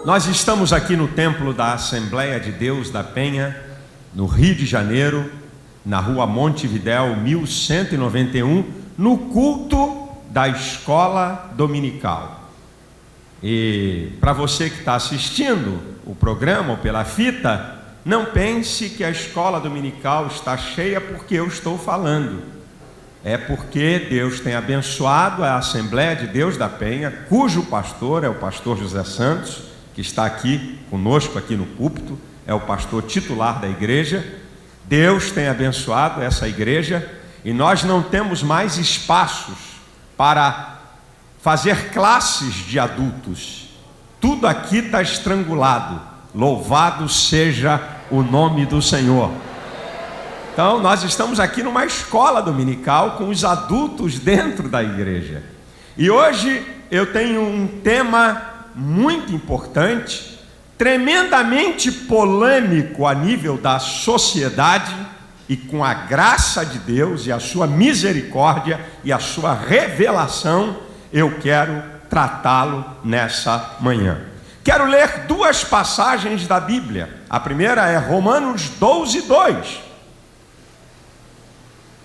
Nós estamos aqui no templo da Assembleia de Deus da Penha, no Rio de Janeiro, na rua Montevidéu, 1191, no culto da escola dominical. E para você que está assistindo o programa ou pela fita, não pense que a escola dominical está cheia porque eu estou falando. É porque Deus tem abençoado a Assembleia de Deus da Penha, cujo pastor é o pastor José Santos, que está aqui conosco aqui no púlpito, é o pastor titular da igreja. Deus tem abençoado essa igreja e nós não temos mais espaços para fazer classes de adultos. Tudo aqui está estrangulado. Louvado seja o nome do Senhor. Então nós estamos aqui numa escola dominical com os adultos dentro da igreja. E hoje eu tenho um tema muito importante, tremendamente polêmico a nível da sociedade, e com a graça de Deus e a sua misericórdia e a sua revelação, eu quero tratá-lo nessa manhã. Quero ler duas passagens da Bíblia. A primeira é Romanos 12:2.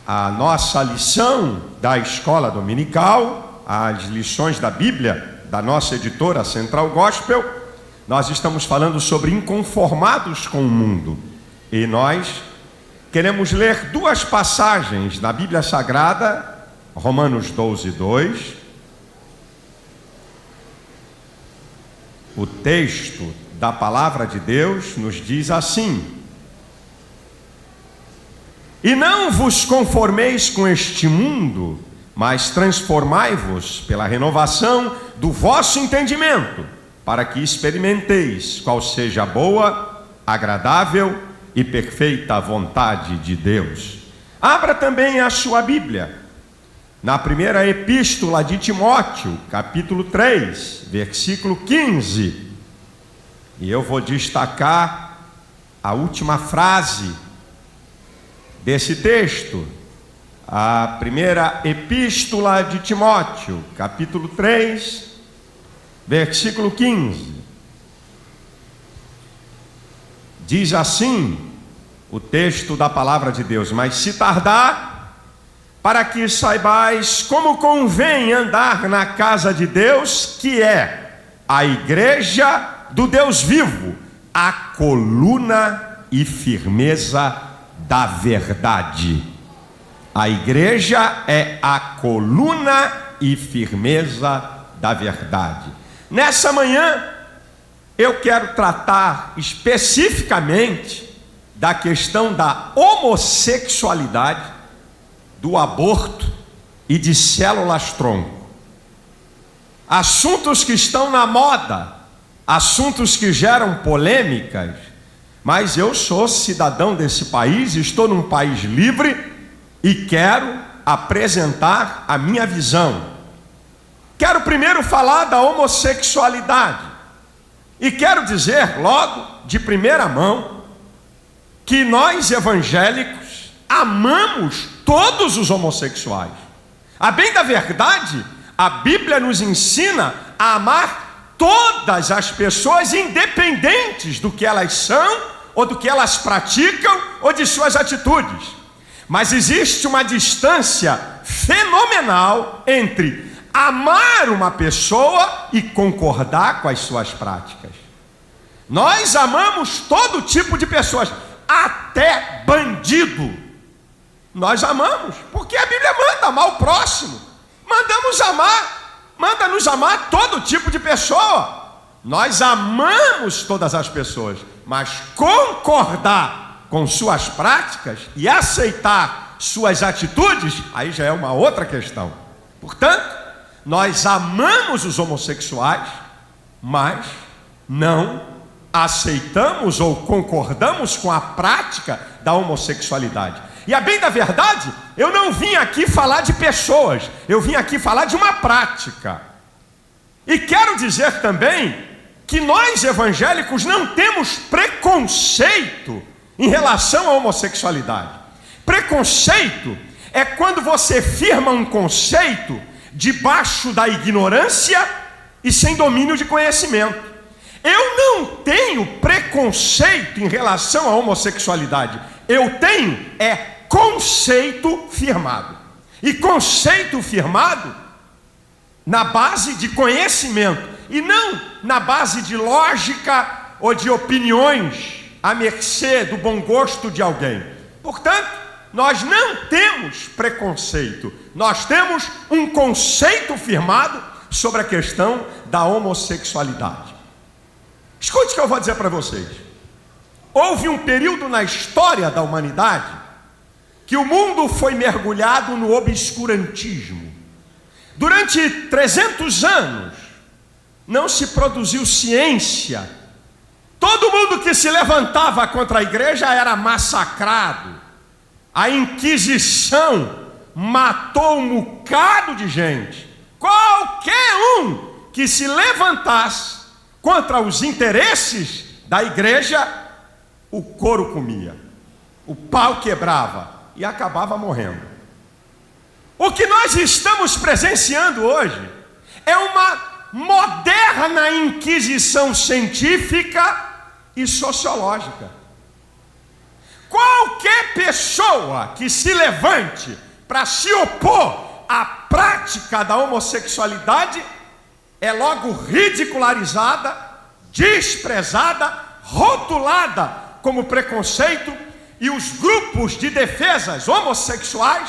A nossa lição da escola dominical, as lições da Bíblia da nossa editora Central Gospel, nós estamos falando sobre inconformados com o mundo. E nós queremos ler duas passagens da Bíblia Sagrada, Romanos 12:2. O texto da palavra de Deus nos diz assim: e não vos conformeis com este mundo, mas transformai-vos pela renovação do vosso entendimento, para que experimenteis qual seja a boa, agradável e perfeita vontade de Deus. Abra também a sua Bíblia na primeira epístola de Timóteo, capítulo 3, versículo 15. E eu vou destacar a última frase desse texto. A primeira epístola de Timóteo, capítulo 3, versículo 15. Diz assim o texto da palavra de Deus: mas se tardar, para que saibais como convém andar na casa de Deus, que é a igreja do Deus vivo, a coluna e firmeza da verdade. A igreja é a coluna e firmeza da verdade. Nessa manhã, eu quero tratar especificamente da questão da homossexualidade, do aborto e de células-tronco. Assuntos que estão na moda, assuntos que geram polêmicas, mas eu sou cidadão desse país, estou num país livre e quero apresentar a minha visão. Quero primeiro falar da homossexualidade e quero dizer logo de primeira mão que nós evangélicos amamos todos os homossexuais. A bem da verdade, a Bíblia nos ensina a amar todas as pessoas, independentes do que elas são, ou do que elas praticam, ou de suas atitudes. Mas existe uma distância fenomenal entre amar uma pessoa e concordar com as suas práticas. Nós amamos todo tipo de pessoas, até bandido. Nós amamos, porque a Bíblia manda amar o próximo. Manda-nos amar todo tipo de pessoa. Nós amamos todas as pessoas, mas concordar com suas práticas e aceitar suas atitudes, aí já é uma outra questão. Portanto, nós amamos os homossexuais, mas não aceitamos ou concordamos com a prática da homossexualidade. E a bem da verdade, eu não vim aqui falar de pessoas, eu vim aqui falar de uma prática. E quero dizer também que nós evangélicos não temos preconceito em relação à homossexualidade. Preconceito é quando você firma um conceito debaixo da ignorância e sem domínio de conhecimento. Eu não tenho preconceito em relação à homossexualidade. Eu tenho conceito firmado. E conceito firmado na base de conhecimento e não na base de lógica ou de opiniões à mercê do bom gosto de alguém. Portanto, nós não temos preconceito, nós temos um conceito firmado sobre a questão da homossexualidade. Escute o que eu vou dizer para vocês. Houve um período na história da humanidade que o mundo foi mergulhado no obscurantismo. Durante 300 anos não se produziu ciência. Todo mundo que se levantava contra a igreja era massacrado. A Inquisição matou um bocado de gente. Qualquer um que se levantasse contra os interesses da igreja, o couro comia, o pau quebrava e acabava morrendo. O que nós estamos presenciando hoje é uma moderna inquisição científica e sociológica. Qualquer pessoa que se levante para se opor à prática da homossexualidade é logo ridicularizada, desprezada, rotulada como preconceito, e os grupos de defesas homossexuais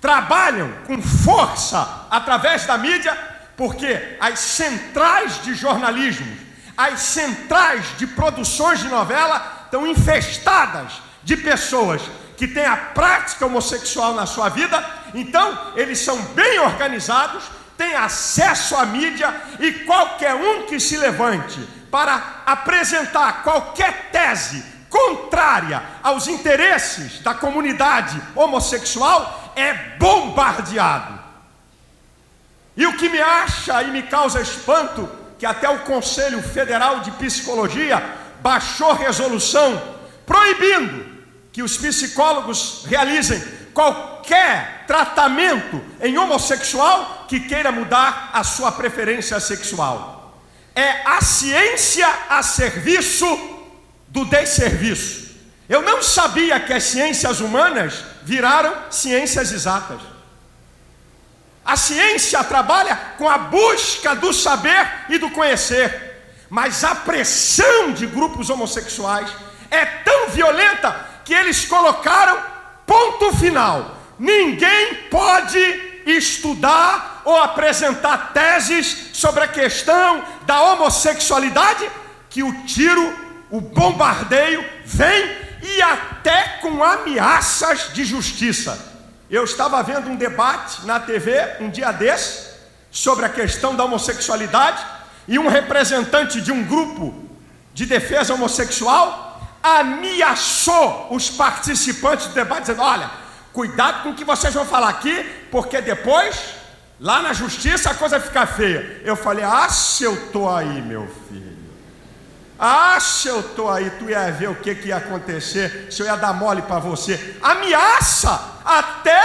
trabalham com força através da mídia, porque as centrais de jornalismo, as centrais de produções de novela estão infestadas de pessoas que têm a prática homossexual na sua vida. Então eles são bem organizados, têm acesso à mídia, e qualquer um que se levante para apresentar qualquer tese contrária aos interesses da comunidade homossexual é bombardeado. E o que me acha e me causa espanto, que até o Conselho Federal de Psicologia baixou resolução proibindo que os psicólogos realizem qualquer tratamento em homossexual que queira mudar a sua preferência sexual. É a ciência a serviço do desserviço. Eu não sabia que as ciências humanas viraram ciências exatas. A ciência trabalha com a busca do saber e do conhecer, mas a pressão de grupos homossexuais é tão violenta que eles colocaram ponto final. Ninguém pode estudar ou apresentar teses sobre a questão da homossexualidade, que o tiro, o bombardeio vem, e até com ameaças de justiça. Eu estava vendo um debate na TV um dia desse sobre a questão da homossexualidade, e um representante de um grupo de defesa homossexual ameaçou os participantes do debate, dizendo: olha, cuidado com o que vocês vão falar aqui, porque depois, lá na justiça, a coisa fica feia. Eu falei: ah, se eu estou aí, meu filho. Ah, se eu estou aí, tu ia ver o que ia acontecer, se eu ia dar mole para você. Ameaça até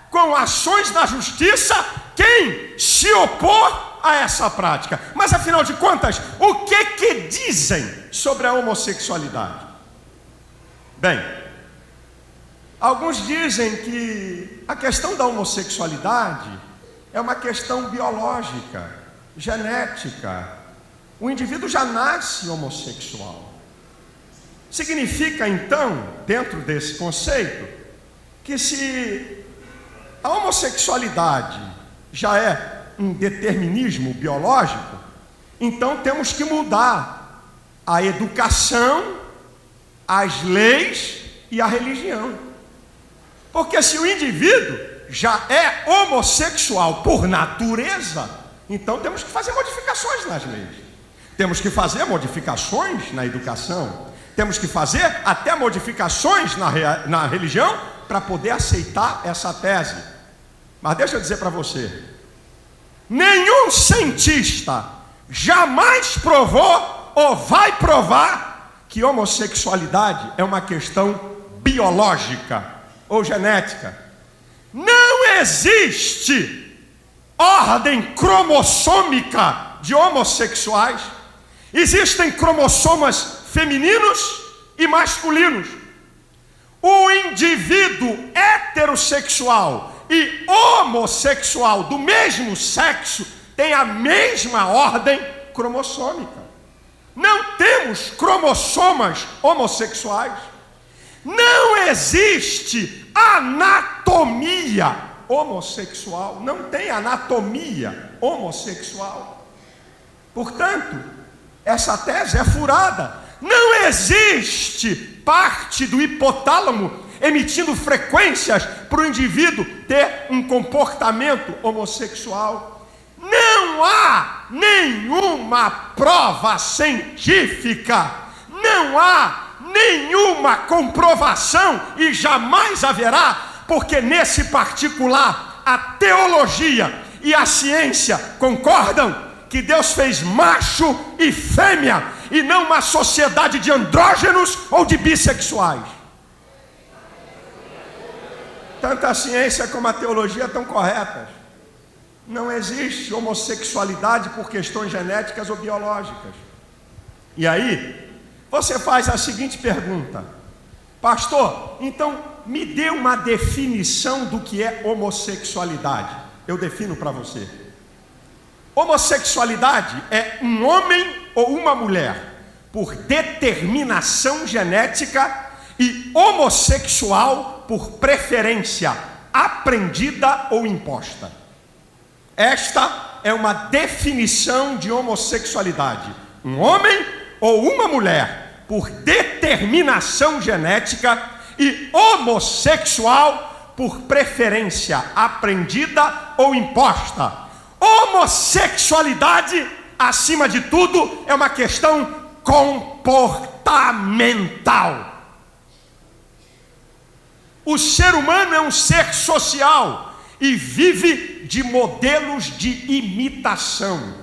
com ações na justiça quem se opor a essa prática. Mas afinal de contas, o que dizem sobre a homossexualidade? Bem, alguns dizem que a questão da homossexualidade é uma questão biológica, genética. O indivíduo já nasce homossexual. Significa então, dentro desse conceito, que se a homossexualidade já é um determinismo biológico, então temos que mudar a educação, as leis e a religião. Porque se o indivíduo já é homossexual por natureza, então temos que fazer modificações nas leis. Temos que fazer modificações na educação, temos que fazer até modificações na religião para poder aceitar essa tese. Mas deixa eu dizer para você, nenhum cientista jamais provou ou vai provar que homossexualidade é uma questão biológica ou genética. Não existe ordem cromossômica de homossexuais. Existem cromossomas femininos e masculinos. O indivíduo heterossexual e homossexual do mesmo sexo tem a mesma ordem cromossômica. Não temos cromossomas homossexuais. Não existe anatomia homossexual. Não tem anatomia homossexual. Portanto, essa tese é furada. Não existe parte do hipotálamo emitindo frequências para o indivíduo ter um comportamento homossexual. Não há nenhuma prova científica, não há nenhuma comprovação e jamais haverá, porque nesse particular a teologia e a ciência concordam que Deus fez macho e fêmea e não uma sociedade de andrógenos ou de bissexuais. Tanto a ciência como a teologia estão corretas. Não existe homossexualidade por questões genéticas ou biológicas. E aí, você faz a seguinte pergunta: pastor, então me dê uma definição do que é homossexualidade. Eu defino para você. Homossexualidade é um homem ou uma mulher por determinação genética e homossexual por preferência aprendida ou imposta. Esta é uma definição de homossexualidade. Um homem ou uma mulher por determinação genética e homossexual por preferência aprendida ou imposta. Homossexualidade, acima de tudo, é uma questão comportamental. O ser humano é um ser social e vive de modelos de imitação.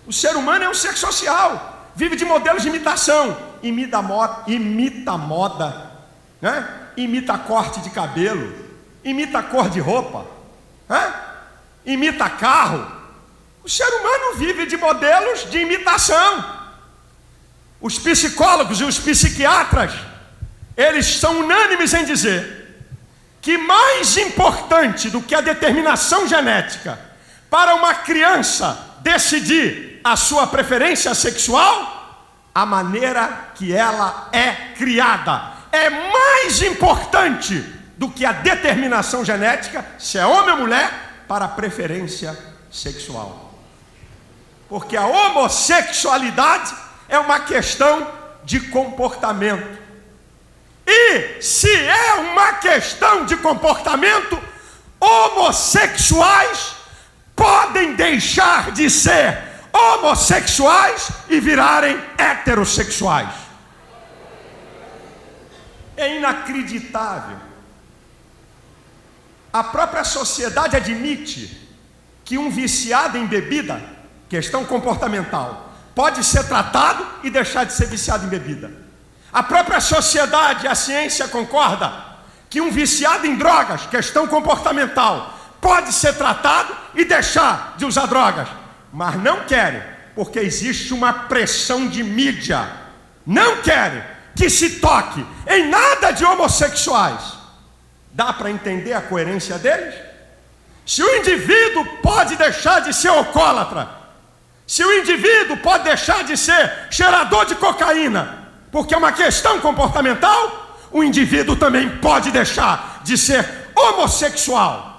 O ser humano é um ser social, vive de modelos de imitação. Imita moda, né? Imita corte de cabelo, imita cor de roupa, né? Imita carro. O ser humano vive de modelos de imitação. Os psicólogos e os psiquiatras, eles são unânimes em dizer que mais importante do que a determinação genética para uma criança decidir a sua preferência sexual, a maneira que ela é criada é mais importante do que a determinação genética, se é homem ou mulher, para a preferência sexual. Porque a homossexualidade é uma questão de comportamento. E se é uma questão de comportamento, homossexuais podem deixar de ser homossexuais e virarem heterossexuais. É inacreditável. A própria sociedade admite que um viciado em bebida, questão comportamental, pode ser tratado e deixar de ser viciado em bebida. A própria sociedade, a ciência concorda que um viciado em drogas, questão comportamental, pode ser tratado e deixar de usar drogas. Mas não querem, porque existe uma pressão de mídia. Não querem que se toque em nada de homossexuais. Dá para entender a coerência deles? Se o indivíduo pode deixar de ser alcoólatra, se o indivíduo pode deixar de ser cheirador de cocaína, porque é uma questão comportamental, o indivíduo também pode deixar de ser homossexual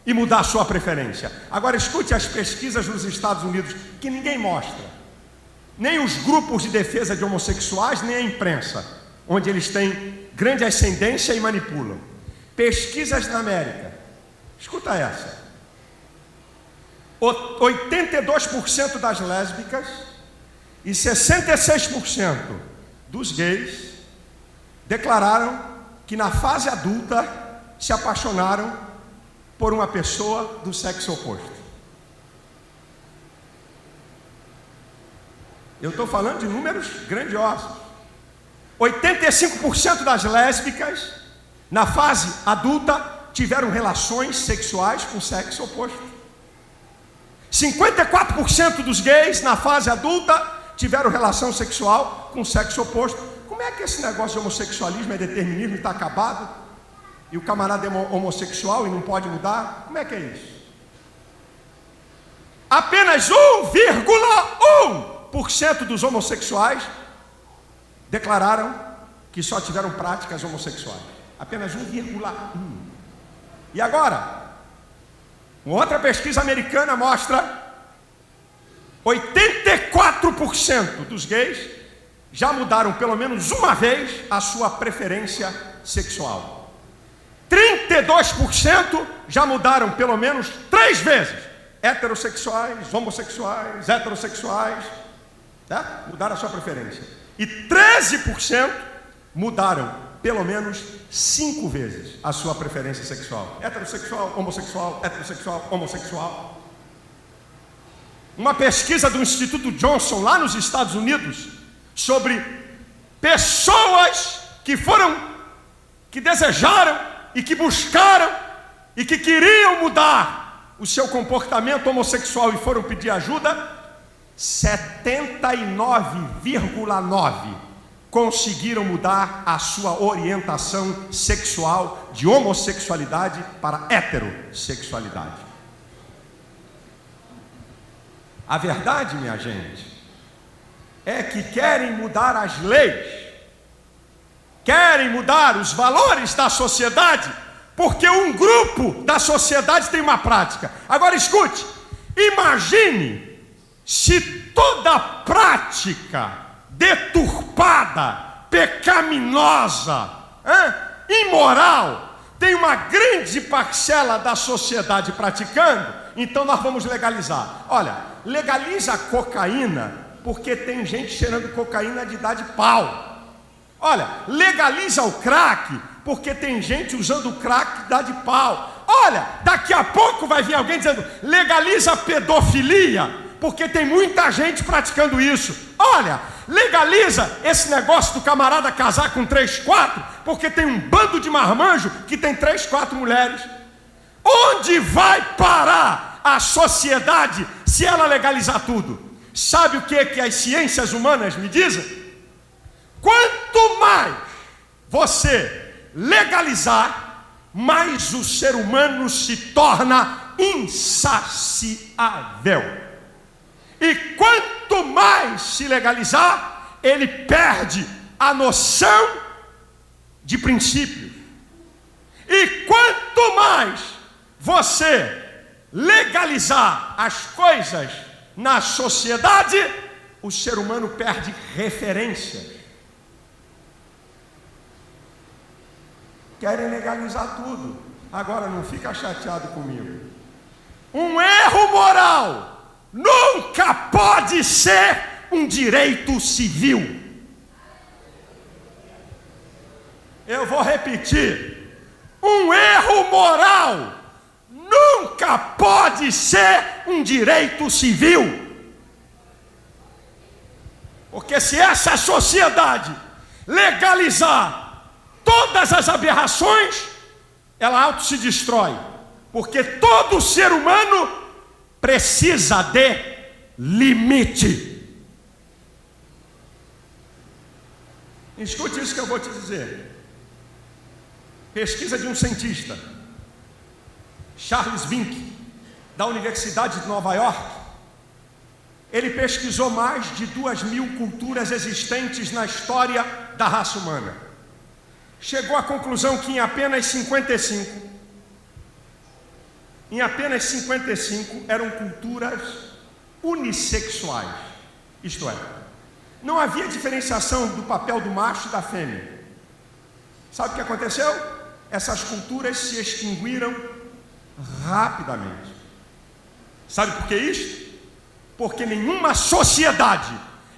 e mudar sua preferência. Agora escute as pesquisas nos Estados Unidos, que ninguém mostra, nem os grupos de defesa de homossexuais, nem a imprensa, onde eles têm grande ascendência e manipulam. Pesquisas na América, escuta essa: 82% das lésbicas e 66% dos gays declararam que na fase adulta se apaixonaram por uma pessoa do sexo oposto. Eu estou falando de números grandiosos. 85% das lésbicas na fase adulta tiveram relações sexuais com o sexo oposto. 54% dos gays na fase adulta tiveram relação sexual com o sexo oposto. Como é que esse negócio de homossexualismo é determinismo e está acabado? E o camarada é homossexual e não pode mudar? Como é que é isso? Apenas 1,1% dos homossexuais declararam que só tiveram práticas homossexuais. Apenas 1,1%. E agora, outra pesquisa americana mostra 84% dos gays já mudaram pelo menos uma vez a sua preferência sexual. 32% já mudaram pelo menos 3 vezes. Heterossexuais, homossexuais, heterossexuais, tá? Mudaram a sua preferência. E 13% mudaram pelo menos 5 vezes a sua preferência sexual. Heterossexual, homossexual, heterossexual, homossexual. Uma pesquisa do Instituto Johnson, lá nos Estados Unidos, sobre pessoas que desejaram e que buscaram e que queriam mudar o seu comportamento homossexual e foram pedir ajuda, 79,9% conseguiram mudar a sua orientação sexual de homossexualidade para heterossexualidade. A verdade, minha gente, é que querem mudar as leis, querem mudar os valores da sociedade, porque um grupo da sociedade tem uma prática. Agora escute, imagine se toda prática deturpada, pecaminosa, imoral, tem uma grande parcela da sociedade praticando, então nós vamos legalizar. Olha, legaliza a cocaína, porque tem gente cheirando cocaína de dar de pau. Olha, legaliza o crack, porque tem gente usando o crack que dá de pau. Olha, daqui a pouco vai vir alguém dizendo, legaliza a pedofilia, porque tem muita gente praticando isso. Olha, legaliza esse negócio do camarada casar com 3, 4, porque tem um bando de marmanjo que tem 3, 4 mulheres. Onde vai parar a sociedade se ela legalizar tudo? Sabe o que as ciências humanas me dizem? Quanto mais você legalizar, mais o ser humano se torna insaciável. E quanto mais se legalizar, ele perde a noção de princípio. E quanto mais você legalizar as coisas na sociedade, o ser humano perde referência. Querem legalizar tudo. Agora não fica chateado comigo. Um erro moral nunca pode ser um direito civil. Eu vou repetir. Um erro moral nunca pode ser um direito civil. Porque se essa sociedade legalizar todas as aberrações, ela auto se destrói. Porque todo ser humano precisa de limite. Escute isso que eu vou te dizer. Pesquisa de um cientista, Charles Vink, da Universidade de Nova York. Ele pesquisou mais de 2.000 culturas existentes na história da raça humana. Chegou à conclusão que em apenas 55 eram culturas unissexuais. Isto é, não havia diferenciação do papel do macho e da fêmea. Sabe o que aconteceu? Essas culturas se extinguiram rapidamente. Sabe por que isso? Porque nenhuma sociedade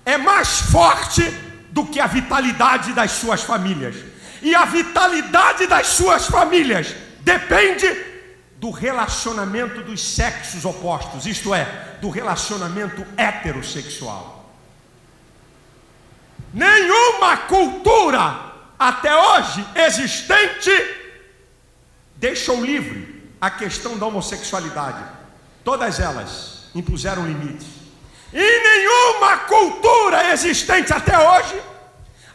é mais forte do que a vitalidade das suas famílias. E a vitalidade das suas famílias depende do relacionamento dos sexos opostos, isto é, do relacionamento heterossexual. Nenhuma cultura até hoje existente deixou livre a questão da homossexualidade. Todas elas impuseram limites. Em nenhuma cultura existente até hoje,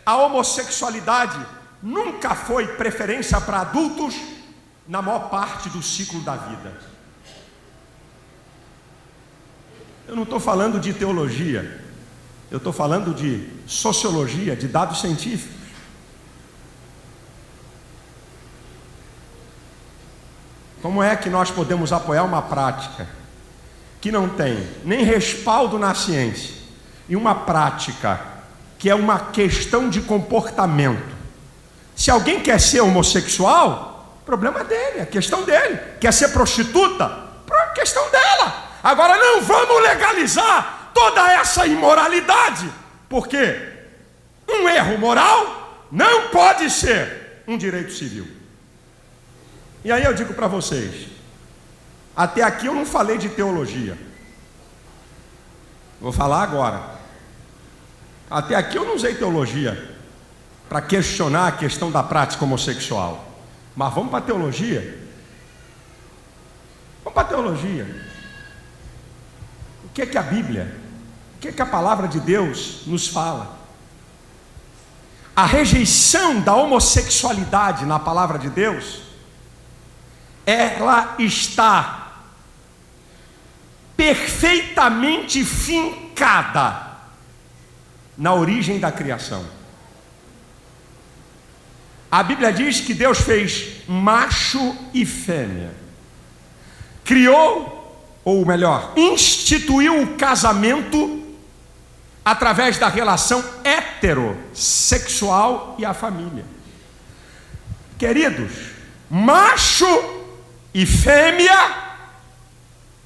a homossexualidade nunca foi preferência para adultos na maior parte do ciclo da vida. Eu não estou falando de teologia, eu estou falando de sociologia, de dados científicos. Como é que nós podemos apoiar uma prática que não tem nem respaldo na ciência e uma prática que é uma questão de comportamento? Se alguém quer ser homossexual, problema dele, é questão dele. Quer ser prostituta, questão dela. Agora não vamos legalizar toda essa imoralidade, porque um erro moral não pode ser um direito civil. E aí eu digo para vocês, até aqui eu não falei de teologia, vou falar agora. Até aqui eu não usei teologia para questionar a questão da prática homossexual, mas vamos para a teologia. Vamos para a teologia. O que é que a Bíblia, o que é que a palavra de Deus nos fala? A rejeição da homossexualidade na palavra de Deus, ela está perfeitamente fincada na origem da criação. A Bíblia diz que Deus fez macho e fêmea, criou, ou melhor, instituiu o casamento através da relação heterossexual e a família. Queridos, macho e fêmea,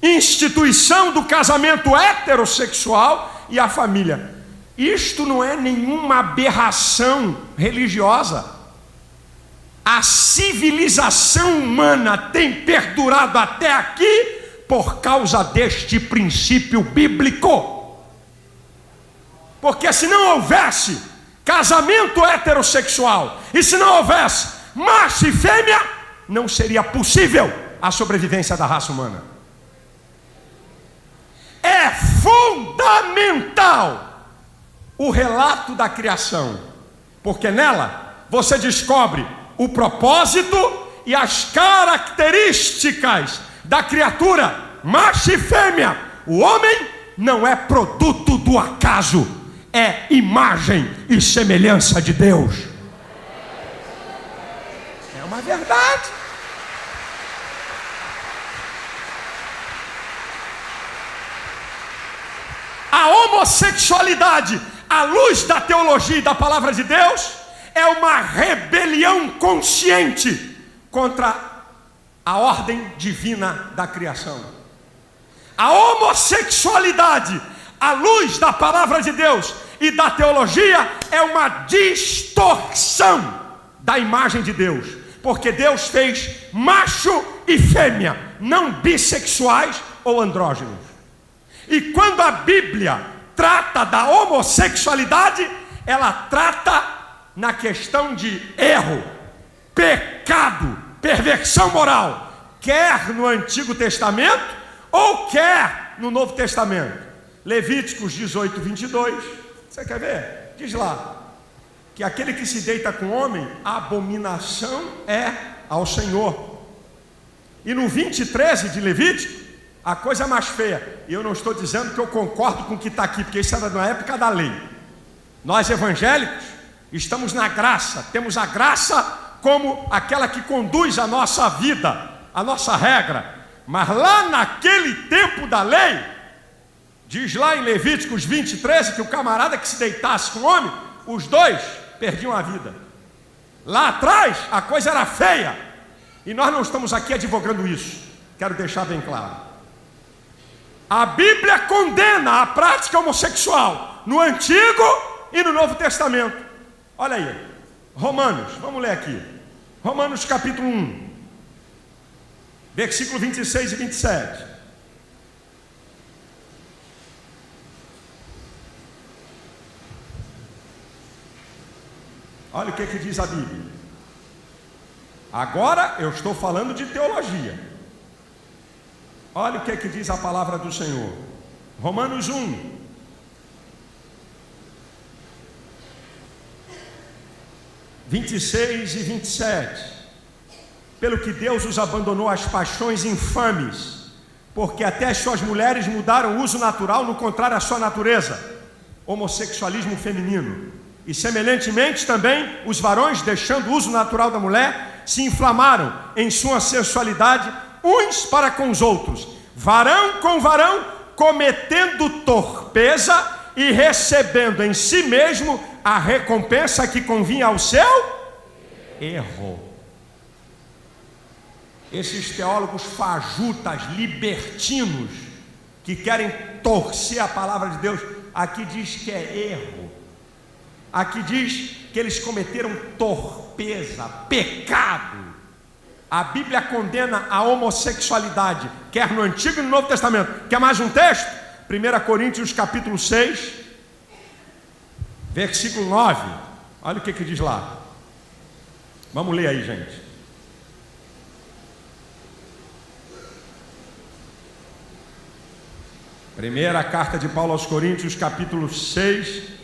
instituição do casamento heterossexual e a família. Isto não é nenhuma aberração religiosa. A civilização humana tem perdurado até aqui por causa deste princípio bíblico. Porque se não houvesse casamento heterossexual e se não houvesse macho e fêmea, não seria possível a sobrevivência da raça humana. É fundamental o relato da criação, porque nela você descobre o propósito e as características da criatura, macho e fêmea. O homem não é produto do acaso, é imagem e semelhança de Deus. É uma verdade. A homossexualidade, à luz da teologia e da palavra de Deus, é uma rebelião consciente contra a ordem divina da criação. A homossexualidade, à luz da palavra de Deus e da teologia, é uma distorção da imagem de Deus, porque Deus fez macho e fêmea, não bissexuais ou andrógenos. E quando a Bíblia trata da homossexualidade, ela trata na questão de erro, pecado, perversão moral, quer no Antigo Testamento ou quer no Novo Testamento. Levíticos 18, 22, você quer ver? Diz lá, que aquele que se deita com homem, a abominação é ao Senhor. E no 20, 13 de Levítico, a coisa mais feia, e eu não estou dizendo que eu concordo com o que está aqui, porque isso era na época da lei. Nós evangélicos estamos na graça, temos a graça como aquela que conduz a nossa vida, a nossa regra. Mas lá naquele tempo da lei, diz lá em Levíticos 20, 13, que o camarada que se deitasse com o homem, os dois perdiam a vida. Lá atrás a coisa era feia, e nós não estamos aqui advogando isso, quero deixar bem claro. A Bíblia condena a prática homossexual no Antigo e no Novo Testamento. Olha aí, Romanos, vamos ler aqui. Romanos capítulo 1, versículo 26 e 27. Olha o que diz a Bíblia. Agora eu estou falando de teologia. Olha o que diz a palavra do Senhor. Romanos 1, 26 e 27. Pelo que Deus os abandonou às paixões infames, porque até as suas mulheres mudaram o uso natural no contrário à sua natureza, homossexualismo feminino. E semelhantemente também os varões, deixando o uso natural da mulher, se inflamaram em sua sensualidade uns para com os outros, varão com varão, cometendo torpeza e recebendo em si mesmo a recompensa que convinha ao seu erro. Esses teólogos fajutas, libertinos, que querem torcer a palavra de Deus, aqui diz que é erro. Aqui diz que eles cometeram torpeza, pecado. A Bíblia condena a homossexualidade, quer no Antigo e no Novo Testamento. Quer mais um texto? 1 Coríntios capítulo 6, versículo 9. Olha o que diz lá. Vamos ler aí, gente. Primeira carta de Paulo aos Coríntios, capítulo 6,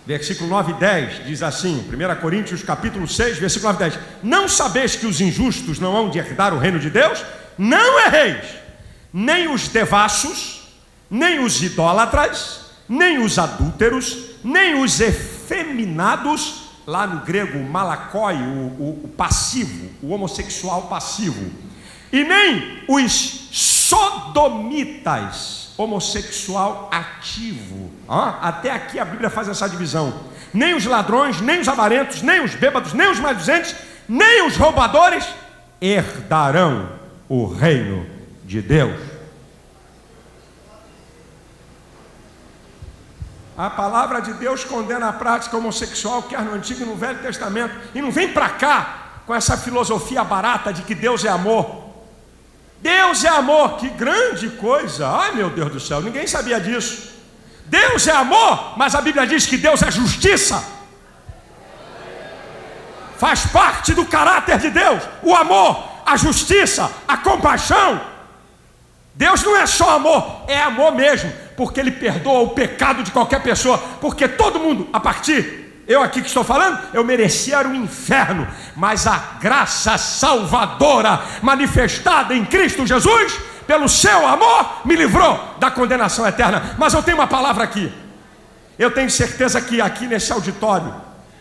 versículo 9 e 10, diz assim, 1 Coríntios, capítulo 6, versículo 9 e 10. Não sabeis que os injustos não hão de herdar o reino de Deus? Não erreis, nem os devassos, nem os idólatras, nem os adúlteros, nem os efeminados, lá no grego malakoi, o passivo, o homossexual passivo, e nem os sodomitas, homossexual ativo. Até aqui a Bíblia faz essa divisão. Nem os ladrões, nem os avarentos, nem os bêbados, nem os maldizentes, nem os roubadores herdarão o reino de Deus. A palavra de Deus condena a prática homossexual, quer no Antigo e no Velho Testamento. E não vem para cá com essa filosofia barata de que Deus é amor. Deus é amor, que grande coisa! Ai, meu Deus do céu, ninguém sabia disso. Deus é amor, mas a Bíblia diz que Deus é justiça. Faz parte do caráter de Deus o amor, a justiça, a compaixão. Deus não é só amor, é amor mesmo, porque Ele perdoa o pecado de qualquer pessoa, porque todo mundo, a partir, eu aqui que estou falando, eu merecia o inferno, mas a graça salvadora manifestada em Cristo Jesus, pelo seu amor, me livrou da condenação eterna. Mas eu tenho uma palavra aqui, eu tenho certeza que aqui nesse auditório,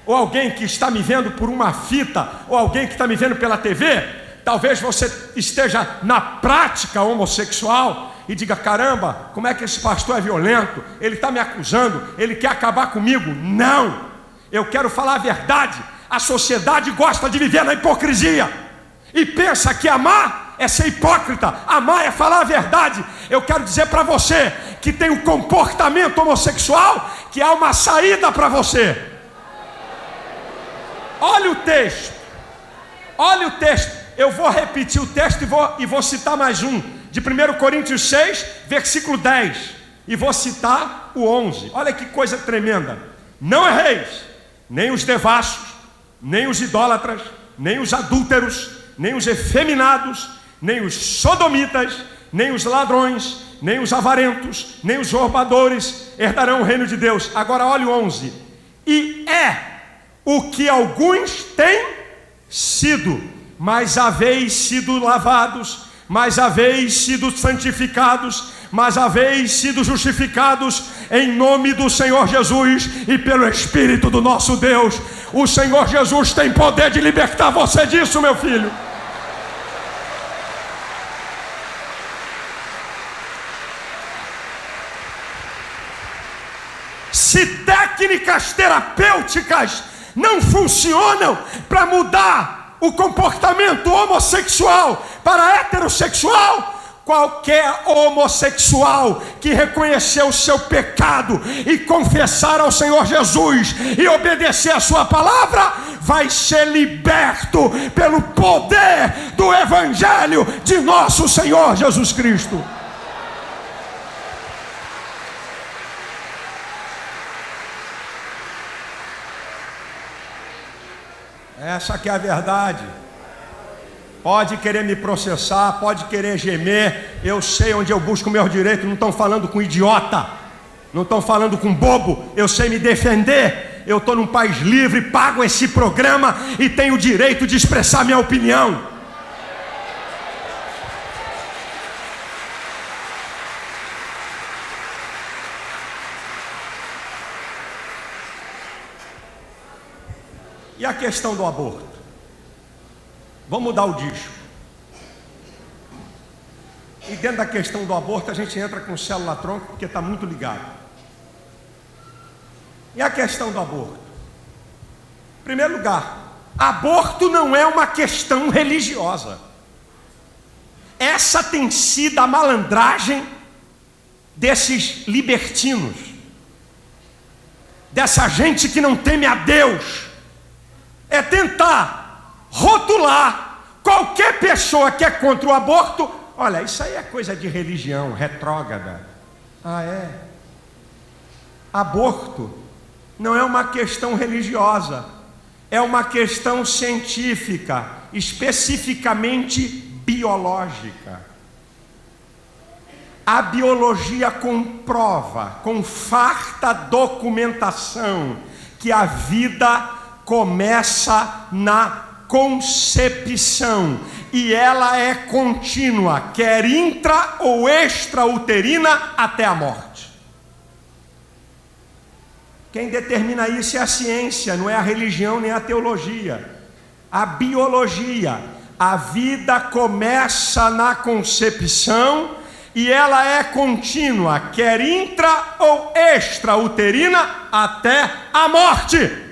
ou alguém que está me vendo por uma fita, ou alguém que está me vendo pela TV, talvez você esteja na prática homossexual e diga, caramba, como é que esse pastor é violento, ele está me acusando, ele quer acabar comigo. Não, eu quero falar a verdade. A sociedade gosta de viver na hipocrisia e pensa que amar é ser hipócrita, amar é falar a verdade. Eu quero dizer para você que tem um comportamento homossexual, que há uma saída para você. Olha o texto, olha o texto. Eu vou repetir o texto e vou citar mais um, de 1 Coríntios 6, versículo 10, e vou citar o 11. Olha que coisa tremenda. Não erreis, nem os devassos, nem os idólatras, nem os adúlteros, nem os efeminados, nem os sodomitas, nem os ladrões, nem os avarentos, nem os roubadores herdarão o reino de Deus. Agora olha o 11. E é o que alguns têm sido, mas haveis sido lavados, mas haveis sido santificados, mas haveis sido justificados em nome do Senhor Jesus e pelo Espírito do nosso Deus. O Senhor Jesus tem poder de libertar você disso, meu filho. Se técnicas terapêuticas não funcionam para mudar o comportamento homossexual para heterossexual, qualquer homossexual que reconhecer o seu pecado e confessar ao Senhor Jesus e obedecer a sua palavra, vai ser liberto pelo poder do Evangelho de nosso Senhor Jesus Cristo. Essa que é a verdade. Pode querer me processar, pode querer gemer, eu sei onde eu busco meus direitos, não estão falando com idiota, não estão falando com bobo, eu sei me defender, eu estou num país livre, pago esse programa e tenho o direito de expressar minha opinião. E a questão do aborto? Vamos mudar o disco. E dentro da questão do aborto a gente entra com célula-tronco porque está muito ligado. E a questão do aborto? Em primeiro lugar, aborto não é uma questão religiosa. Essa tem sido a malandragem desses libertinos, dessa gente que não teme a Deus. É tentar rotular qualquer pessoa que é contra o aborto. Olha, isso aí é coisa de religião retrógrada. Ah, é? Aborto não é uma questão religiosa, é uma questão científica, especificamente biológica. A biologia comprova, com farta documentação, que a vida começa na concepção e ela é contínua, quer intra ou extrauterina, até a morte. Quem determina isso é a ciência, não é a religião nem a teologia. A biologia, a vida começa na concepção e ela é contínua, quer intra ou extrauterina, até a morte.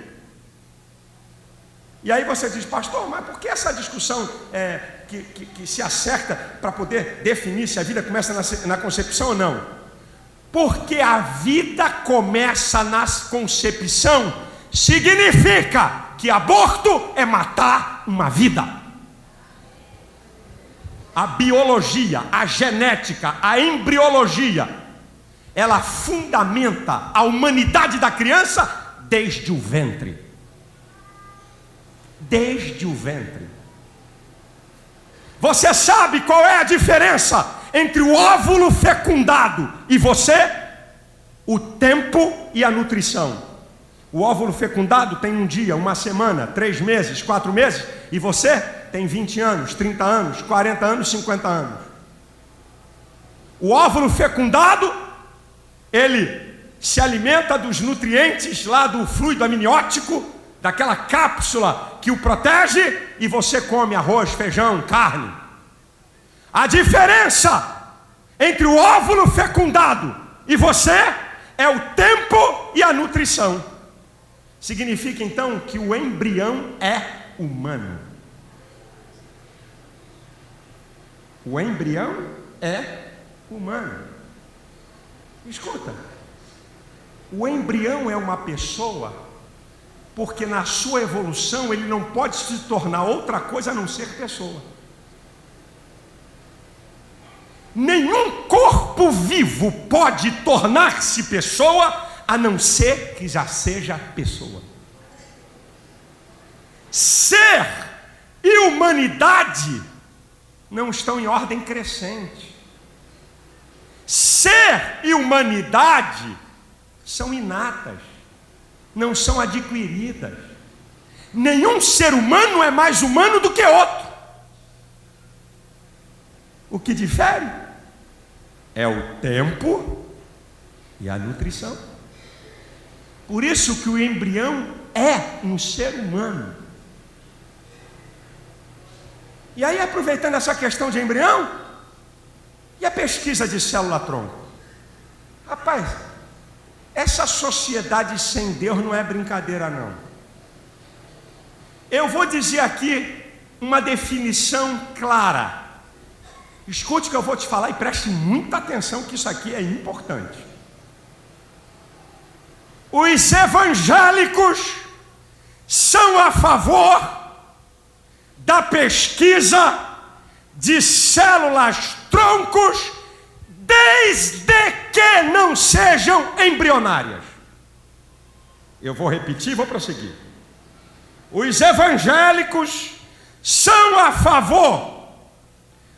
E aí você diz, pastor, mas por que essa discussão que se acerta para poder definir se a vida começa na concepção ou não? Porque a vida começa na concepção significa que aborto é matar uma vida. A biologia, a genética, a embriologia, ela fundamenta a humanidade da criança desde o ventre. Desde o ventre. Você sabe qual é a diferença entre o óvulo fecundado e você? O tempo e a nutrição. O óvulo fecundado tem um dia, uma semana, 3 meses, 4 meses, e você tem 20 anos, 30 anos, 40 anos, 50 anos. O óvulo fecundado, ele se alimenta dos nutrientes lá do fluido amniótico, daquela cápsula que o protege, e você come arroz, feijão, carne. A diferença entre o óvulo fecundado e você é o tempo e a nutrição. Significa então que o embrião é humano. O embrião é humano. Escuta, o embrião é uma pessoa porque na sua evolução ele não pode se tornar outra coisa a não ser pessoa. Nenhum corpo vivo pode tornar-se pessoa a não ser que já seja pessoa. Ser e humanidade não estão em ordem crescente. Ser e humanidade são inatas, não são adquiridas. Nenhum ser humano é mais humano do que outro. O que difere é o tempo e a nutrição. Por isso que o embrião é um ser humano. E aí, aproveitando essa questão de embrião, e a pesquisa de célula-tronco? Rapaz, essa sociedade sem Deus não é brincadeira, não. Eu vou dizer aqui uma definição clara. Escute o que eu vou te falar e preste muita atenção, que isso aqui é importante. Os evangélicos são a favor da pesquisa de células-troncos desde que não sejam embrionárias. Eu vou repetir e vou prosseguir. Os evangélicos são a favor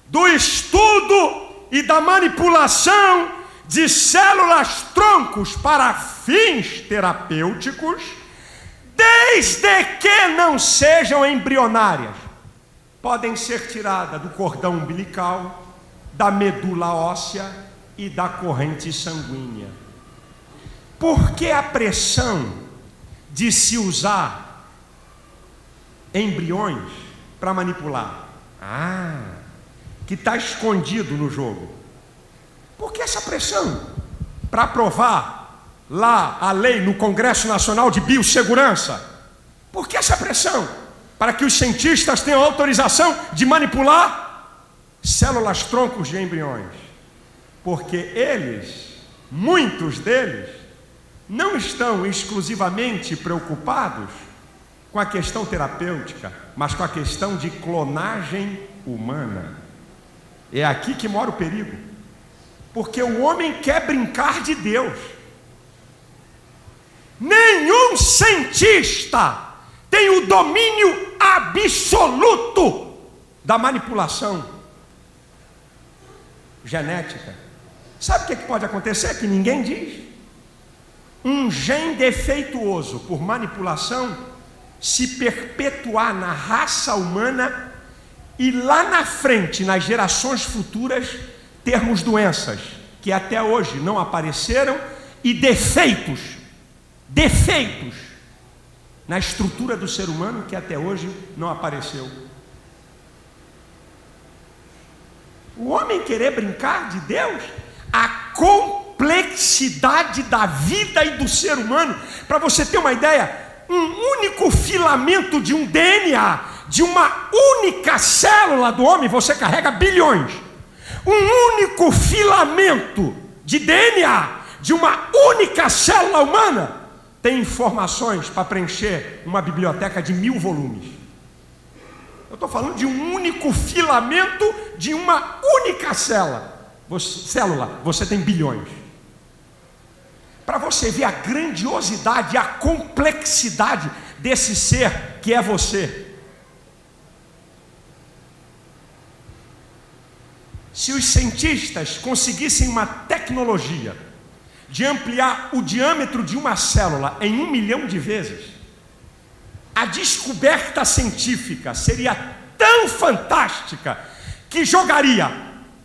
do estudo e da manipulação de células-troncos para fins terapêuticos, desde que não sejam embrionárias. Podem ser tiradas do cordão umbilical, da medula óssea e da corrente sanguínea. Por que a pressão de se usar embriões para manipular? Que está escondido no jogo. Por que essa pressão? Para aprovar lá a lei no Congresso Nacional de Biossegurança. Por que essa pressão? Para que os cientistas tenham autorização de manipular células-troncos de embriões. Porque eles, muitos deles, não estão exclusivamente preocupados com a questão terapêutica, mas com a questão de clonagem humana. É aqui que mora o perigo. Porque o homem quer brincar de Deus. Nenhum cientista tem o domínio absoluto da manipulação genética. Sabe o que pode acontecer que ninguém diz? Um gene defeituoso por manipulação se perpetuar na raça humana e lá na frente, nas gerações futuras, termos doenças que até hoje não apareceram e defeitos na estrutura do ser humano que até hoje não apareceu. O homem querer brincar de Deus, a complexidade da vida e do ser humano, para você ter uma ideia, um único filamento de um DNA, de uma única célula do homem, você carrega bilhões. Um único filamento de DNA de uma única célula humana tem informações para preencher uma biblioteca de 1000 volumes. Eu estou falando de um único filamento de uma única célula. Você tem bilhões. Para você ver a grandiosidade e a complexidade desse ser que é você. Se os cientistas conseguissem uma tecnologia de ampliar o diâmetro de uma célula em 1 milhão de vezes, a descoberta científica seria tão fantástica que jogaria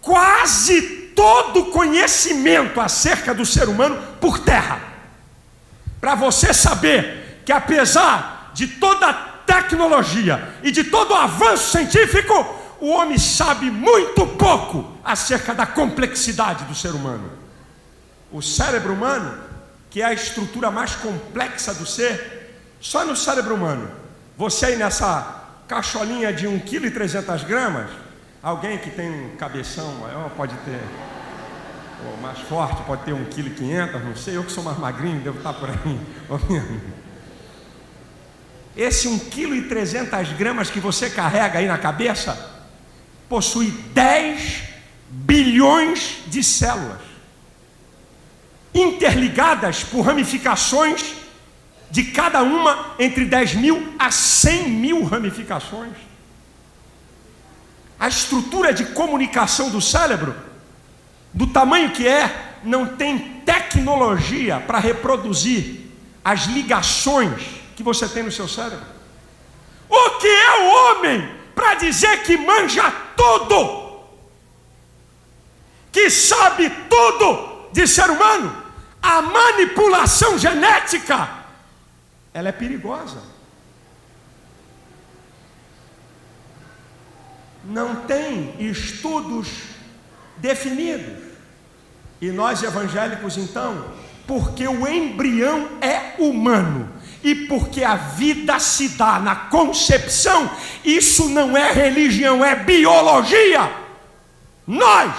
quase todo o conhecimento acerca do ser humano por terra. Para você saber que apesar de toda a tecnologia e de todo o avanço científico, o homem sabe muito pouco acerca da complexidade do ser humano. O cérebro humano, que é a estrutura mais complexa do ser, só no cérebro humano, você aí nessa cacholinha de 1,3 kg, alguém que tem um cabeção maior pode ter, ou mais forte, pode ter 1,5 kg, não sei, eu que sou mais magrinho, devo estar por aí. Esse 1,3 kg que você carrega aí na cabeça, possui 10 bilhões de células, interligadas por ramificações de cada uma entre 10.000 a 100.000 ramificações. A estrutura de comunicação do cérebro, do tamanho que é, não tem tecnologia para reproduzir as ligações que você tem no seu cérebro. O que é o homem para dizer que manja tudo, que sabe tudo de ser humano? A manipulação genética, ela é perigosa. Não tem estudos definidos. E nós evangélicos, então, porque o embrião é humano e porque a vida se dá na concepção, isso não é religião, é biologia. Nós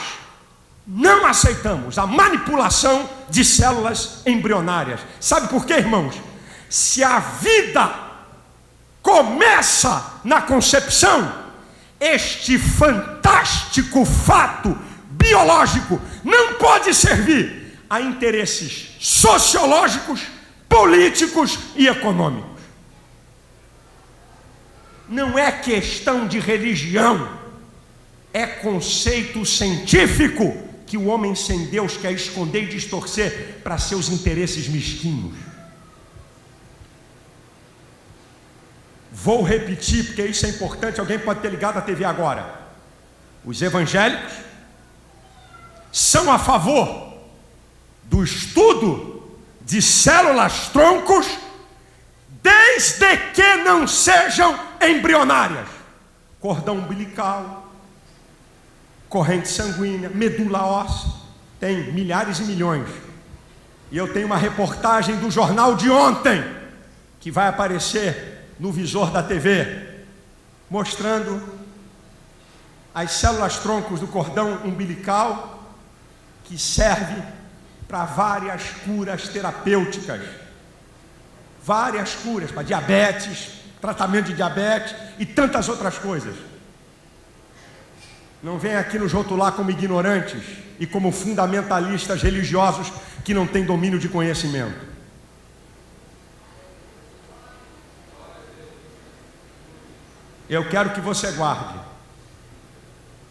não aceitamos a manipulação de células embrionárias. Sabe por quê, irmãos? Se a vida começa na concepção, este fantástico fato biológico não pode servir a interesses sociológicos, políticos e econômicos. não é questão de religião, é conceito científico que o homem sem Deus quer esconder e distorcer para seus interesses mesquinhos. Vou repetir, porque isso é importante, alguém pode ter ligado a TV agora. Os evangélicos são a favor do estudo de células-troncos, desde que não sejam embrionárias. Cordão umbilical, corrente sanguínea, medula óssea, tem milhares e milhões. E eu tenho uma reportagem do jornal de ontem, que vai aparecer no visor da TV, mostrando as células-troncos do cordão umbilical, que serve para várias curas terapêuticas, várias curas para diabetes, tratamento de diabetes e tantas outras coisas. Não vem aqui nos rotular como ignorantes e como fundamentalistas religiosos que não têm domínio de conhecimento. Eu quero que você guarde.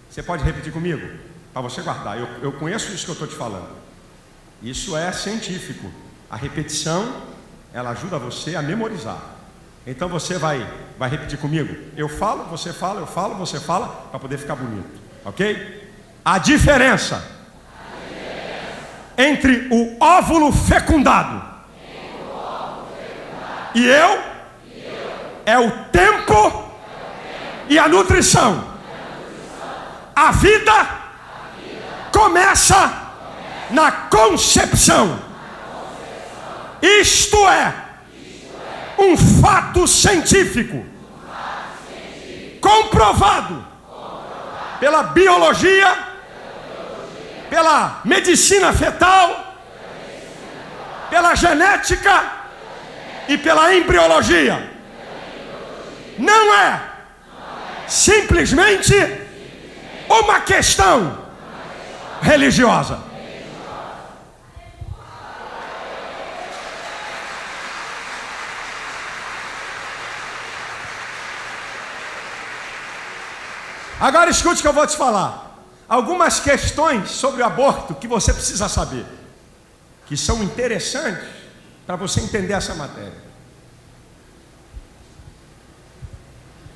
Você pode repetir comigo? Para você guardar. Eu conheço isso que eu estou te falando. Isso é científico. A repetição, ela ajuda você a memorizar. Então você vai repetir comigo. Eu falo, você fala, eu falo, você fala, para poder ficar bonito. Ok? A diferença entre o óvulo fecundado e eu é o tempo e a nutrição. A vida começa na concepção. Isto é um fato científico comprovado pela biologia, pela medicina fetal, pela genética e pela embriologia. Não é simplesmente uma questão religiosa. Agora escute o que eu vou te falar. Algumas questões sobre o aborto que você precisa saber, que são interessantes para você entender essa matéria.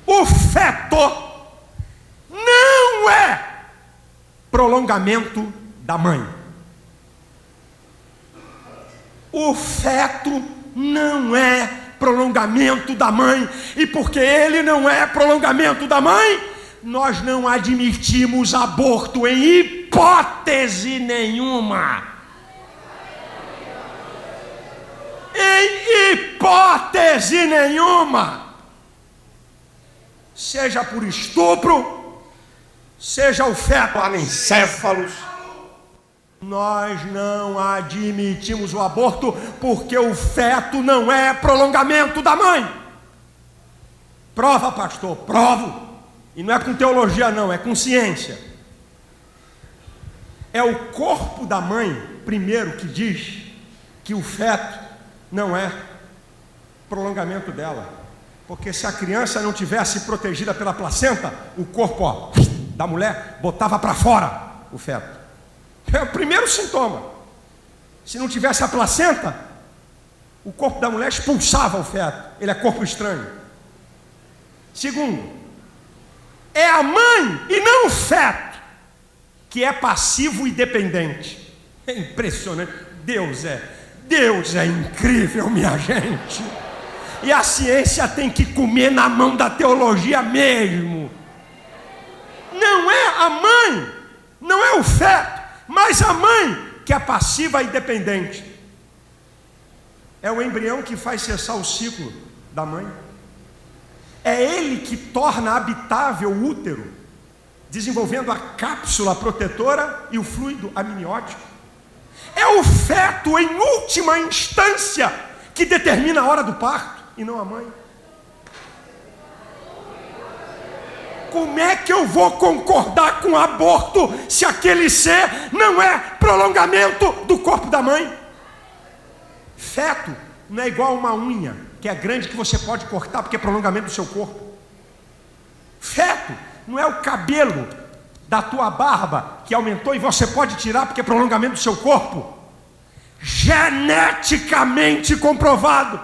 O feto não é prolongamento da mãe. O feto não é prolongamento da mãe. E porque ele não é prolongamento da mãe, nós não admitimos aborto em hipótese nenhuma. Em hipótese nenhuma. Seja por estupro, seja o feto anencéfalos, nós não admitimos o aborto porque o feto não é prolongamento da mãe. Prova, pastor, provo. E não é com teologia não, é com ciência. É o corpo da mãe, primeiro, que diz que o feto não é prolongamento dela. Porque se a criança não tivesse protegida pela placenta, o corpo da mulher botava para fora o feto. É o primeiro sintoma. Se não tivesse a placenta, o corpo da mulher expulsava o feto. Ele é corpo estranho. Segundo, é a mãe e não o feto que é passivo e dependente. É impressionante. Deus é incrível, minha gente. E a ciência tem que comer na mão da teologia mesmo. Não é a mãe, não é o feto, mas a mãe que é passiva e dependente. É o embrião que faz cessar o ciclo da mãe. É ele que torna habitável o útero, desenvolvendo a cápsula protetora e o fluido amniótico. É o feto, em última instância, que determina a hora do parto, e não a mãe. Como é que eu vou concordar com o aborto se aquele ser não é prolongamento do corpo da mãe? Feto não é igual a uma unha, que é grande, que você pode cortar porque é prolongamento do seu corpo. Feto não é o cabelo da tua barba que aumentou e você pode tirar porque é prolongamento do seu corpo. Geneticamente comprovado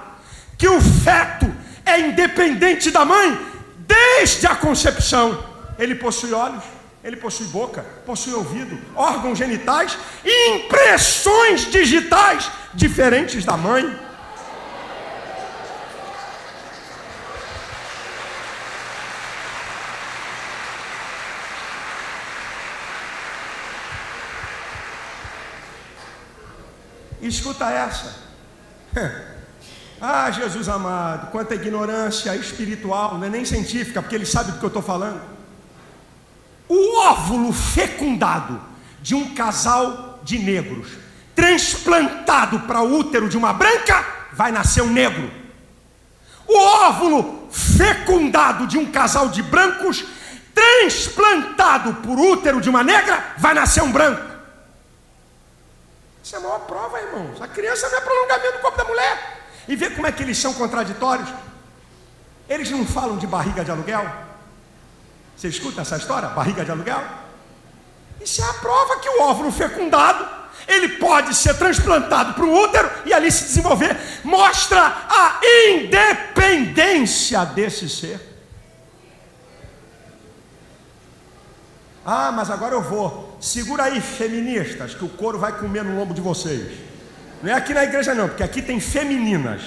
que o feto é independente da mãe desde a concepção. Ele possui olhos, ele possui boca, possui ouvido, órgãos genitais e impressões digitais diferentes da mãe. Escuta essa. Ah, Jesus amado, quanta ignorância espiritual, não é nem científica, porque ele sabe do que eu estou falando. O óvulo fecundado de um casal de negros, transplantado para o útero de uma branca, vai nascer um negro. O óvulo fecundado de um casal de brancos, transplantado por útero de uma negra, vai nascer um branco. Isso é a maior prova, irmãos. A criança não é prolongamento do corpo da mulher. E vê como é que eles são contraditórios. Eles não falam de barriga de aluguel. Você escuta essa história? Barriga de aluguel? Isso é a prova que o óvulo fecundado, ele pode ser transplantado para o útero e ali se desenvolver. Mostra a independência desse ser. Ah, mas agora eu vou. Segura aí, feministas, que o couro vai comer no lombo de vocês. Não é aqui na igreja não, porque aqui tem femininas.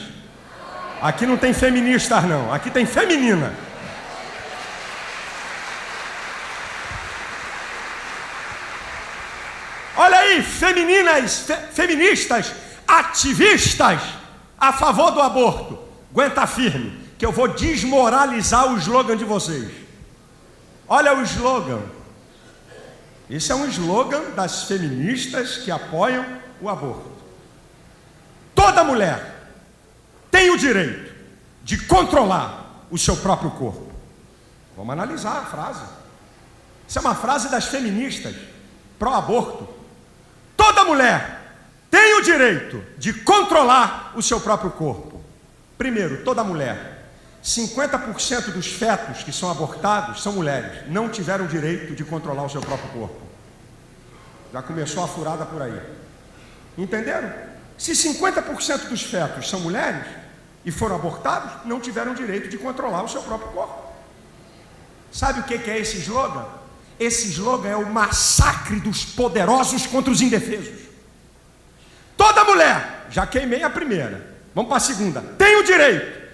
Aqui não tem feministas não, aqui tem feminina. Olha aí, feministas, ativistas a favor do aborto. Aguenta firme, que eu vou desmoralizar o slogan de vocês. Olha o slogan. Esse é um slogan das feministas que apoiam o aborto. Toda mulher tem o direito de controlar o seu próprio corpo. Vamos analisar a frase. Isso é uma frase das feministas pró-aborto. Toda mulher tem o direito de controlar o seu próprio corpo. Primeiro, toda mulher. 50% dos fetos que são abortados são mulheres. Não tiveram o direito de controlar o seu próprio corpo. Já começou a furada por aí. Entenderam? Se 50% dos fetos são mulheres e foram abortados, não tiveram direito de controlar o seu próprio corpo. Sabe o que é esse slogan? Esse slogan é o massacre dos poderosos contra os indefesos. Toda mulher, já queimei a primeira, vamos para a segunda, tem o direito.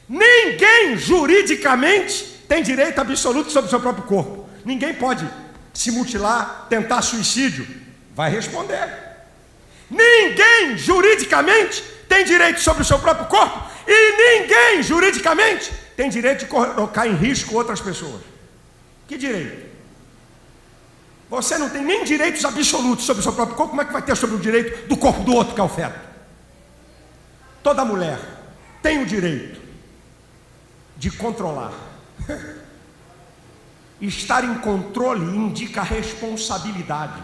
Ninguém juridicamente tem direito absoluto sobre o seu próprio corpo. Ninguém pode se mutilar, tentar suicídio. Vai responder. Ninguém juridicamente tem direito sobre o seu próprio corpo e ninguém juridicamente tem direito de colocar em risco outras pessoas. Que direito? Você não tem nem direitos absolutos sobre o seu próprio corpo, como é que vai ter sobre o direito do corpo do outro, que é o feto? Toda mulher tem o direito de controlar. Estar em controle indica responsabilidade.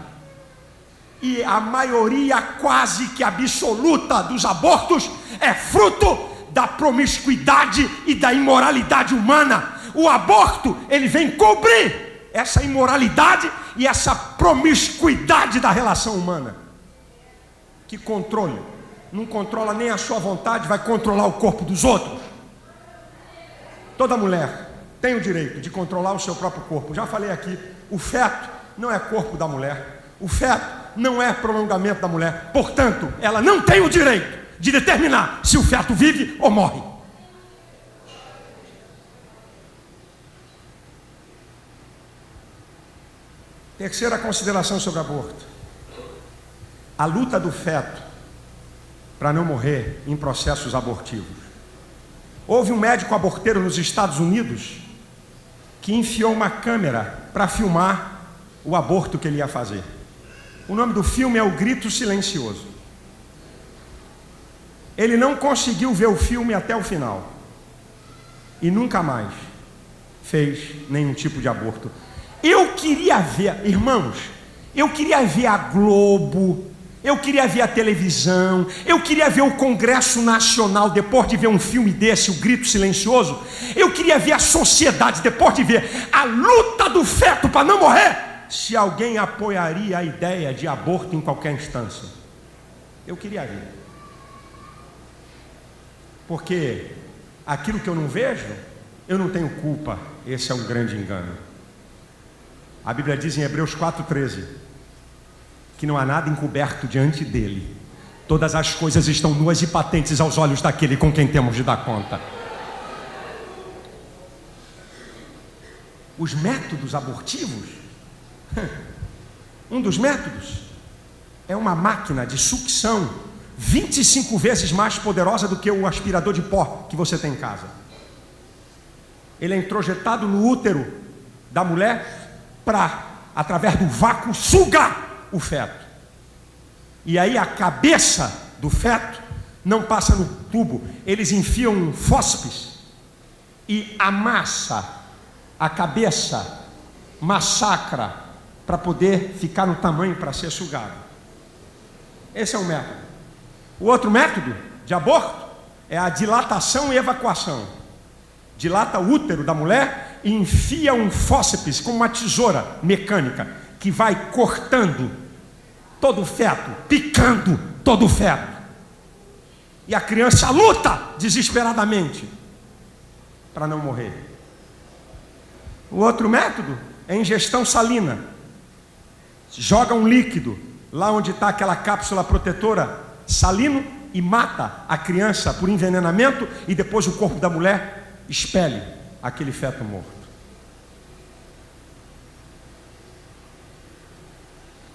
E a maioria quase que absoluta dos abortos é fruto da promiscuidade e da imoralidade humana. O aborto, ele vem cobrir essa imoralidade e essa promiscuidade da relação humana. Que controle? Não controla nem a sua vontade, vai controlar o corpo dos outros. Toda mulher tem o direito de controlar o seu próprio corpo. Já falei aqui, o feto não é corpo da mulher. O feto não é prolongamento da mulher. Portanto, ela não tem o direito de determinar se o feto vive ou morre. Terceira consideração sobre aborto. A luta do feto para não morrer em processos abortivos. Houve um médico aborteiro nos Estados Unidos que enfiou uma câmera para filmar o aborto que ele ia fazer. O nome do filme é O Grito Silencioso. Ele não conseguiu ver o filme até o final e nunca mais fez nenhum tipo de aborto. Eu queria ver, irmãos, eu queria ver a Globo, Eu queria ver a televisão, eu queria ver o Congresso Nacional, depois de ver um filme desse, O Grito Silencioso. Eu queria ver a sociedade, depois de ver a luta do feto para não morrer. Se alguém apoiaria a ideia de aborto em qualquer instância. Eu queria ver. Porque aquilo que eu não vejo, eu não tenho culpa. Esse é um grande engano. A Bíblia diz em Hebreus 4,13 que não há nada encoberto diante dele. Todas as coisas estão nuas e patentes aos olhos daquele com quem temos de dar conta. Os métodos abortivos, um dos métodos é uma máquina de sucção 25 vezes mais poderosa do que o aspirador de pó que você tem em casa. Ele é introjetado no útero da mulher para, através do vácuo, sugar o feto. E aí a cabeça do feto não passa no tubo. Eles enfiam um fósseis e amassa a cabeça, massacra para poder ficar no tamanho para ser sugado. Esse é um método. O outro método de aborto é a dilatação e evacuação. Dilata o útero da mulher e enfia um fósseis com uma tesoura mecânica que vai cortando todo o feto, picando todo o feto. E a criança luta desesperadamente para não morrer. O outro método é ingestão salina. Joga um líquido lá onde está aquela cápsula protetora salino e mata a criança por envenenamento e depois o corpo da mulher expele aquele feto morto.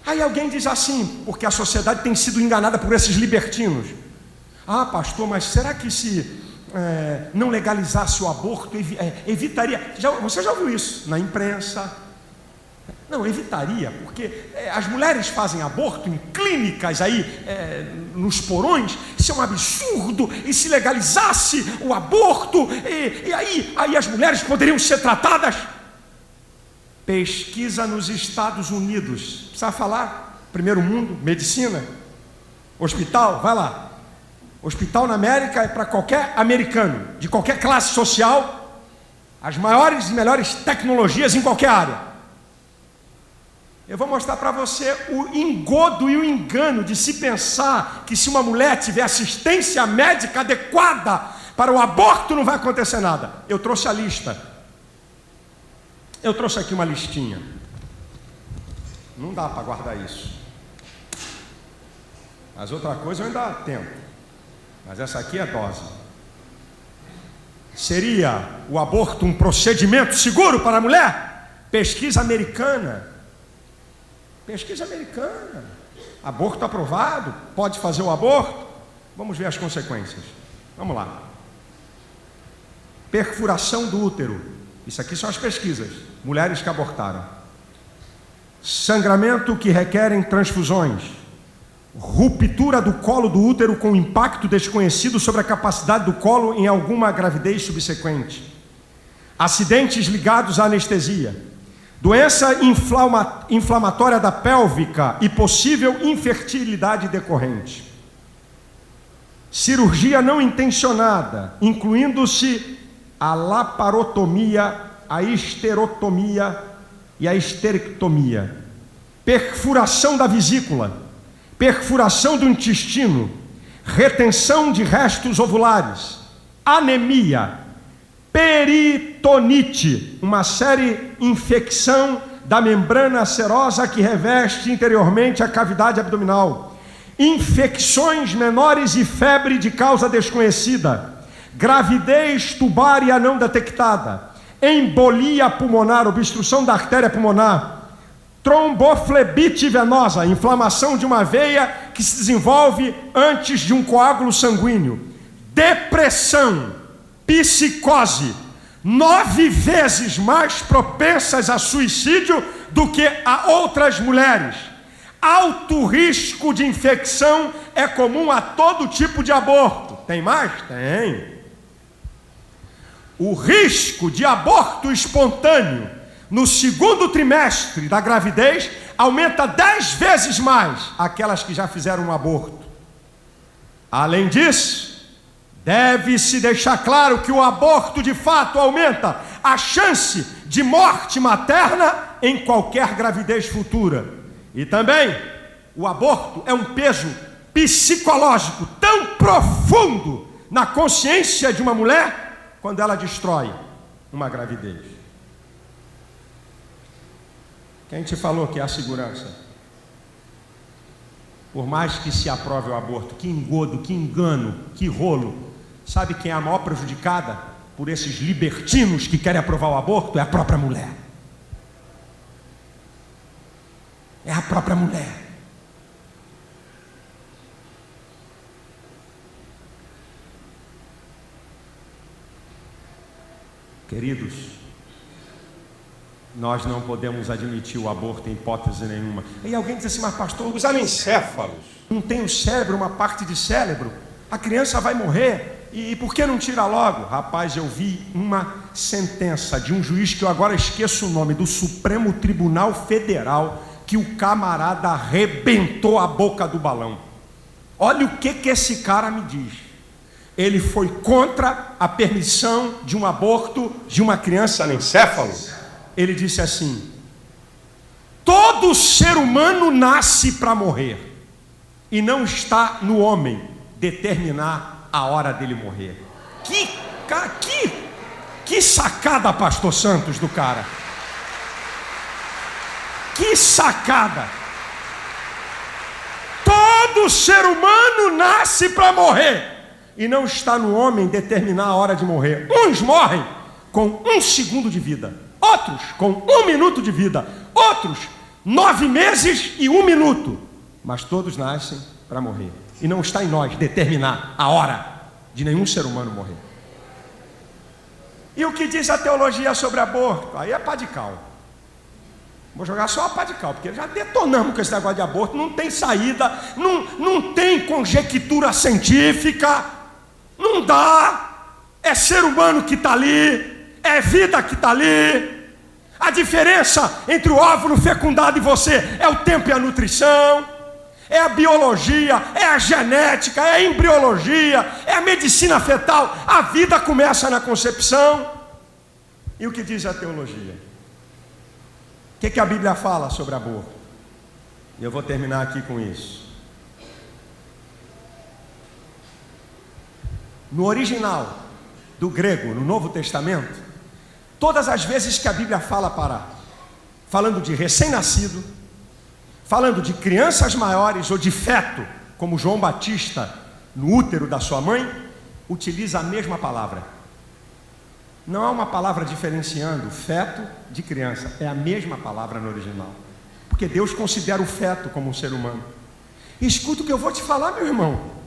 Aí alguém diz assim, porque a sociedade tem sido enganada por esses libertinos. Ah, pastor, mas será que se não legalizasse o aborto, evitaria? Você já ouviu isso na imprensa? Não, evitaria, porque as mulheres fazem aborto em clínicas aí, nos porões. Isso é um absurdo. E se legalizasse o aborto, e aí as mulheres poderiam ser tratadas? Pesquisa nos Estados Unidos. Precisa falar? Primeiro mundo, medicina, hospital, vai lá. Hospital na América é para qualquer americano, de qualquer classe social, as maiores e melhores tecnologias em qualquer área. Eu vou mostrar para você o engodo e o engano de se pensar que se uma mulher tiver assistência médica adequada para o aborto não vai acontecer nada. Eu trouxe a lista. Eu trouxe aqui uma listinha. Não dá para guardar isso. Mas outra coisa eu ainda tento. Mas essa aqui é dose. Seria o aborto um procedimento seguro para a mulher? Pesquisa americana. Pesquisa americana. Aborto aprovado. Pode fazer o aborto? Vamos ver as consequências. Vamos lá. Perfuração do útero. Isso aqui são as pesquisas. Mulheres que abortaram. Sangramento que requerem transfusões. Ruptura do colo do útero com impacto desconhecido sobre a capacidade do colo em alguma gravidez subsequente. Acidentes ligados à anestesia. Doença inflamatória da pélvica e possível infertilidade decorrente. Cirurgia não intencionada, incluindo-se a laparotomia, a histerotomia e a histerectomia. Perfuração da vesícula, perfuração do intestino, retenção de restos ovulares, anemia, peritonite, uma série infecção da membrana serosa que reveste interiormente a cavidade abdominal, infecções menores e febre de causa desconhecida, gravidez tubária não detectada, embolia pulmonar, obstrução da artéria pulmonar, tromboflebite venosa, inflamação de uma veia que se desenvolve antes de um coágulo sanguíneo, depressão, psicose, 9 vezes mais propensas a suicídio do que a outras mulheres. Alto risco de infecção é comum a todo tipo de aborto. Tem mais? Tem. O risco de aborto espontâneo no segundo trimestre da gravidez aumenta 10 vezes mais aquelas que já fizeram um aborto. Além disso, deve-se deixar claro que o aborto de fato aumenta a chance de morte materna em qualquer gravidez futura. E também, o aborto é um peso psicológico tão profundo na consciência de uma mulher quando ela destrói uma gravidez. Quem te falou que há segurança? Por mais que se aprove o aborto, que engodo, que engano, que rolo. Sabe quem é a maior prejudicada por esses libertinos que querem aprovar o aborto? É a própria mulher. É a própria mulher. Queridos, nós não podemos admitir o aborto em hipótese nenhuma. E alguém diz assim, mas pastor, os anencéfalos não tem o cérebro, uma parte de cérebro? A criança vai morrer, e por que não tira logo? Rapaz, eu vi uma sentença de um juiz que eu agora esqueço o nome, do Supremo Tribunal Federal, que o camarada arrebentou a boca do balão. Olha o que esse cara me diz. Ele foi contra a permissão de um aborto de uma criança anencéfalo. Ele disse assim: todo ser humano nasce para morrer, e não está no homem determinar a hora dele morrer. Que sacada, pastor Santos, do cara. Que sacada. Todo ser humano nasce para morrer, e não está no homem determinar a hora de morrer. Uns morrem com 1 segundo de vida, outros com 1 minuto de vida, outros 9 meses e 1 minuto. Mas todos nascem para morrer. E não está em nós determinar a hora de nenhum ser humano morrer. E o que diz a teologia sobre aborto? Aí é pá de cal. Vou jogar só a pá de cal, porque já detonamos com esse negócio de aborto. Não tem saída, não tem conjectura científica. Não dá. É ser humano que está ali, é vida que está ali. A diferença entre o óvulo fecundado e você é o tempo e a nutrição, é a biologia, é a genética, é a embriologia, é a medicina fetal. A vida começa na concepção. E o que diz a teologia? O que a Bíblia fala sobre aborto? E eu vou terminar aqui com isso. No original do grego, no Novo Testamento, todas as vezes que a Bíblia fala falando de recém-nascido, falando de crianças maiores ou de feto, como João Batista no útero da sua mãe, utiliza a mesma palavra. Não há uma palavra diferenciando feto de criança, é a mesma palavra no original, porque Deus considera o feto como um ser humano. E escuta o que eu vou te falar, meu irmão.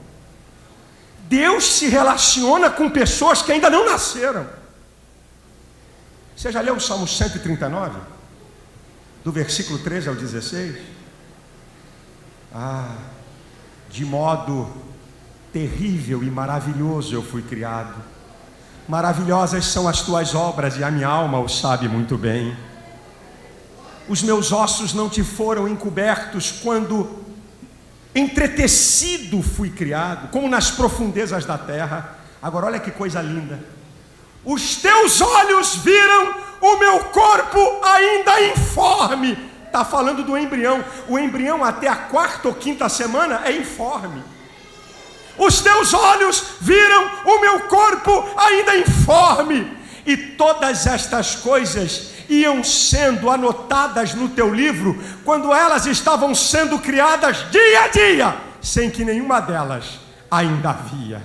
Deus se relaciona com pessoas que ainda não nasceram. Você já leu o Salmo 139? Do versículo 13 ao 16? De modo terrível e maravilhoso eu fui criado. Maravilhosas são as tuas obras, e a minha alma o sabe muito bem. Os meus ossos não te foram encobertos quando entretecido fui criado, como nas profundezas da terra. Agora olha que coisa linda. Os teus olhos viram o meu corpo ainda informe. Está falando do embrião. O embrião até a 4ª ou 5ª semana é informe. Os teus olhos viram o meu corpo ainda informe. E todas estas coisas iam sendo anotadas no teu livro quando elas estavam sendo criadas dia a dia, sem que nenhuma delas ainda havia.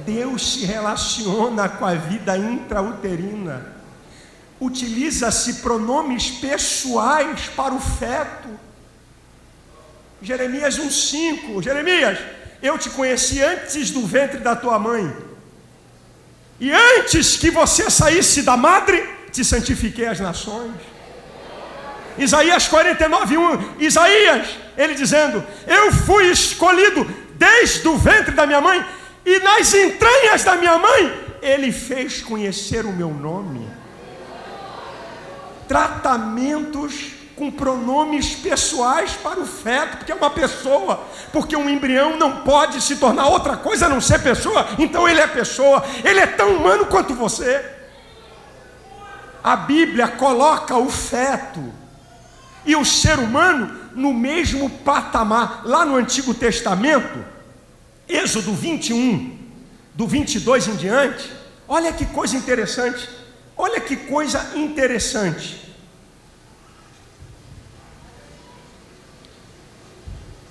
Deus se relaciona com a vida intrauterina. Utiliza-se pronomes pessoais para o feto. Jeremias 1,5. Jeremias, eu te conheci antes do ventre da tua mãe, e antes que você saísse da madre, te santifiquei as nações. Isaías 49:1. Isaías, ele dizendo: eu fui escolhido desde o ventre da minha mãe, e nas entranhas da minha mãe ele fez conhecer o meu nome. tratamentos com pronomes pessoais para o feto, porque é uma pessoa, porque um embrião não pode se tornar outra coisa a não ser pessoa, então ele é pessoa, ele é tão humano quanto você. A Bíblia coloca o feto e o ser humano no mesmo patamar. Lá no Antigo Testamento, Êxodo 21, do 22 em diante, olha que coisa interessante, olha que coisa interessante.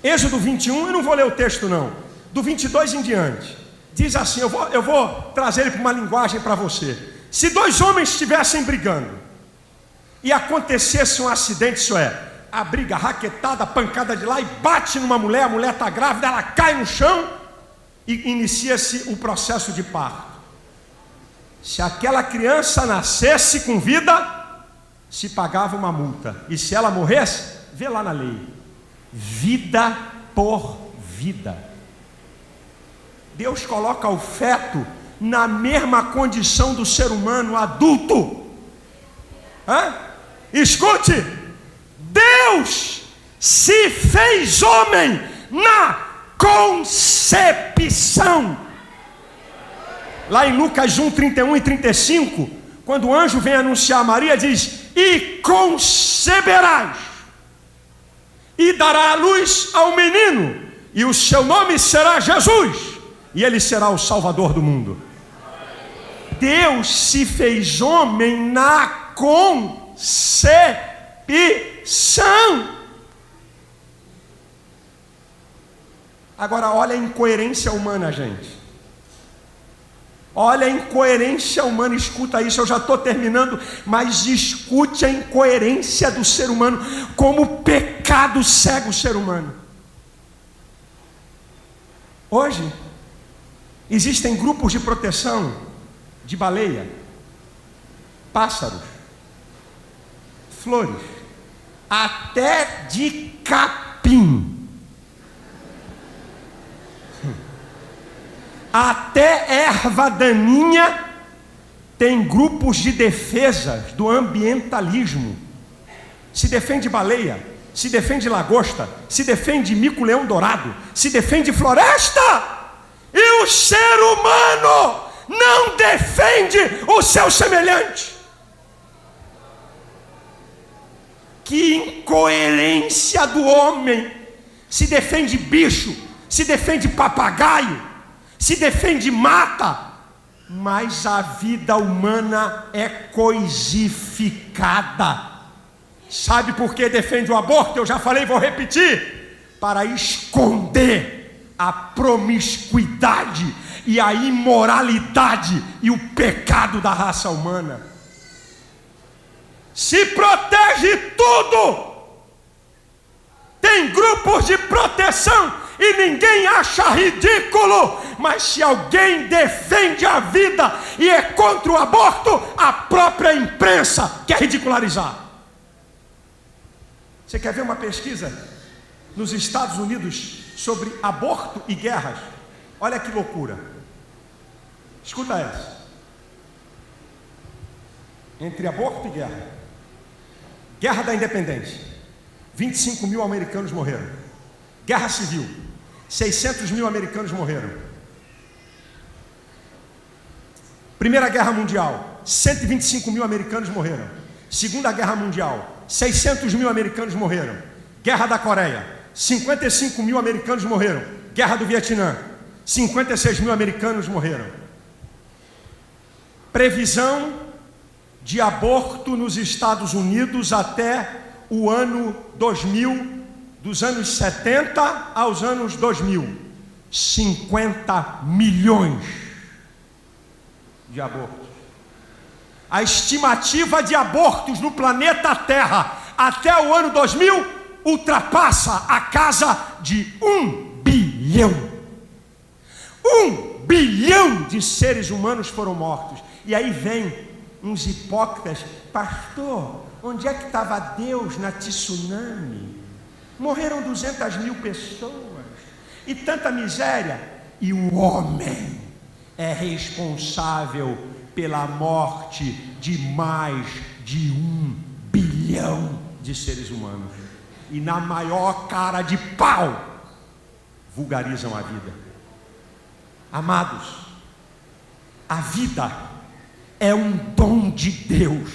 Êxodo 21, eu não vou ler o texto não, do 22 em diante, diz assim, eu vou trazer ele para uma linguagem para você. Se dois homens estivessem brigando, e acontecesse um acidente, isso é, a briga, a raquetada, a pancada de lá, e bate numa mulher, a mulher está grávida, ela cai no chão, e inicia-se o processo de parto. Se aquela criança nascesse com vida, se pagava uma multa, e se ela morresse, vê lá na lei, vida por vida. Deus coloca o feto na mesma condição do ser humano adulto. Escute, Deus se fez homem na concepção. Lá em Lucas 1, 31 e 35, quando o anjo vem anunciar a Maria, diz: e conceberás, e dará à luz ao menino, e o seu nome será Jesus, e ele será o Salvador do mundo. Deus se fez homem na concepção. Agora olha a incoerência humana, gente. Olha a incoerência humana, escuta isso, eu já estou terminando, mas escute a incoerência do ser humano, como o pecado cega o ser humano. Hoje, existem grupos de proteção de baleia, pássaros, flores, até de capim. Até erva daninha tem grupos de defesa do ambientalismo. Se defende baleia, se defende lagosta, se defende mico-leão-dourado, se defende floresta. E o ser humano não defende o seu semelhante. Que incoerência do homem! Se defende bicho, se defende papagaio, se defende mata, mas a vida humana é coisificada. Sabe por que defende o aborto? Eu já falei, vou repetir: para esconder a promiscuidade e a imoralidade e o pecado da raça humana. Se protege tudo. Tem grupos de proteção e ninguém acha ridículo, mas se alguém defende a vida e é contra o aborto, a própria imprensa quer ridicularizar. Você quer ver uma pesquisa nos Estados Unidos sobre aborto e guerras? Olha que loucura. Escuta essa. Entre aborto e guerra. Guerra da Independência, 25 mil americanos morreram. Guerra Civil, 600 mil americanos morreram. Primeira Guerra Mundial, 125 mil americanos morreram. Segunda Guerra Mundial, 600 mil americanos morreram. Guerra da Coreia, 55 mil americanos morreram. Guerra do Vietnã, 56 mil americanos morreram. Previsão de aborto nos Estados Unidos até o ano 2000, dos anos 70 aos anos 2000, 50 milhões de abortos. A estimativa de abortos no planeta Terra até o ano 2000 ultrapassa a casa de 1 bilhão. 1 bilhão de seres humanos foram mortos. E aí vem uns hipócritas: pastor, onde é que estava Deus na tsunami? Morreram 200 mil pessoas e tanta miséria, e o homem é responsável pela morte de mais de 1 bilhão de seres humanos. E na maior cara de pau, vulgarizam a vida. Amados, a vida é um dom de Deus.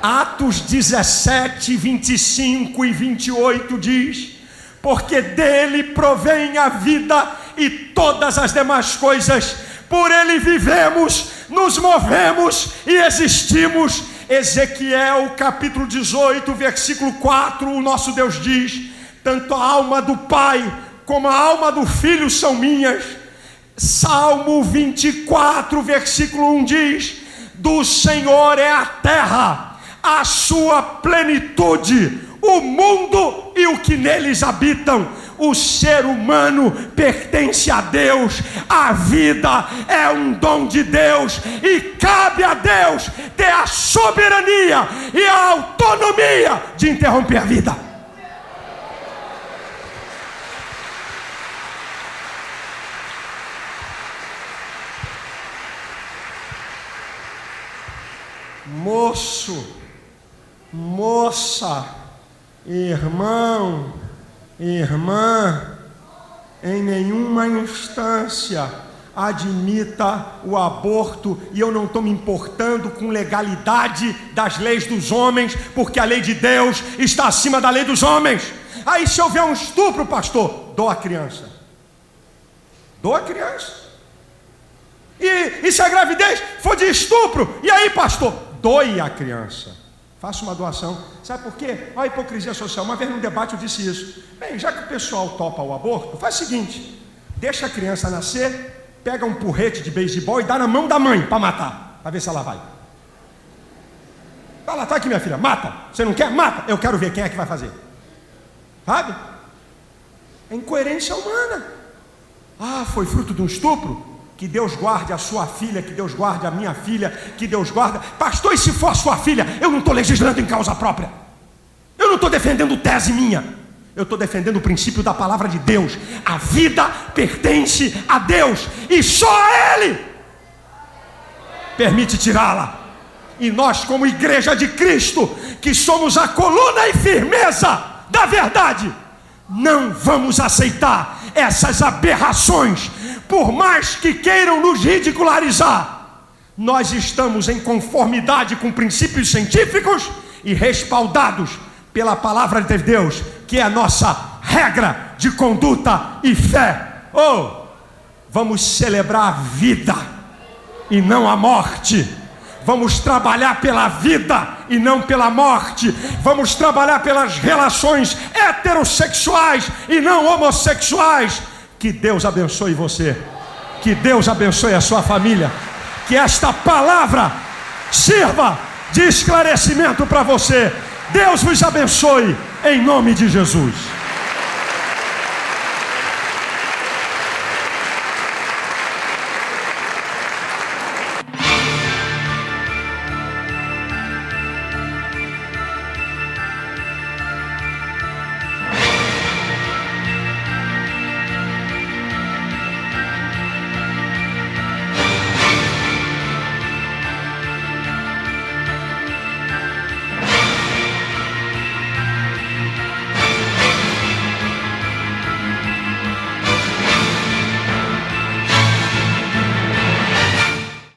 Atos 17, 25 e 28 diz: porque dele provém a vida e todas as demais coisas, por ele vivemos, nos movemos e existimos. Ezequiel capítulo 18, versículo 4, o nosso Deus diz: tanto a alma do Pai como a alma do Filho são minhas. Salmo 24, versículo 1 diz: do Senhor é a terra, a sua plenitude, o mundo e o que neles habitam. O ser humano pertence a Deus, a vida é um dom de Deus, e cabe a Deus ter a soberania e a autonomia de interromper a vida. Moço, moça, irmão, irmã, em nenhuma instância admita o aborto, e eu não estou me importando com legalidade das leis dos homens, porque a lei de Deus está acima da lei dos homens. Aí se houver um estupro, pastor, dou a criança. Dou a criança. E se a gravidez for de estupro, e aí, pastor, doe a criança. Faça uma doação. Sabe por quê? Olha a hipocrisia social. Uma vez num debate eu disse isso. Bem, já que o pessoal topa o aborto, faz o seguinte: deixa a criança nascer, pega um porrete de beisebol e dá na mão da mãe para matar, para ver se ela vai. Fala, tá aqui minha filha, mata. Você não quer? Mata. Eu quero ver quem é que vai fazer. Sabe? É incoerência humana. Ah, foi fruto de um estupro? Que Deus guarde a sua filha, que Deus guarde a minha filha, que Deus guarde. Pastor, e se for a sua filha? Eu não estou legislando em causa própria. Eu não estou defendendo tese minha. Eu estou defendendo o princípio da palavra de Deus. A vida pertence a Deus e só a Ele permite tirá-la. E nós, como igreja de Cristo, que somos a coluna e firmeza da verdade, não vamos aceitar essas aberrações. Por mais que queiram nos ridicularizar, nós estamos em conformidade com princípios científicos e respaldados pela palavra de Deus, que é a nossa regra de conduta e fé. Vamos celebrar a vida e não a morte. Vamos trabalhar pela vida e não pela morte. Vamos trabalhar pelas relações heterossexuais e não homossexuais. Que Deus abençoe você. Que Deus abençoe a sua família. Que esta palavra sirva de esclarecimento para você. Deus vos abençoe em nome de Jesus.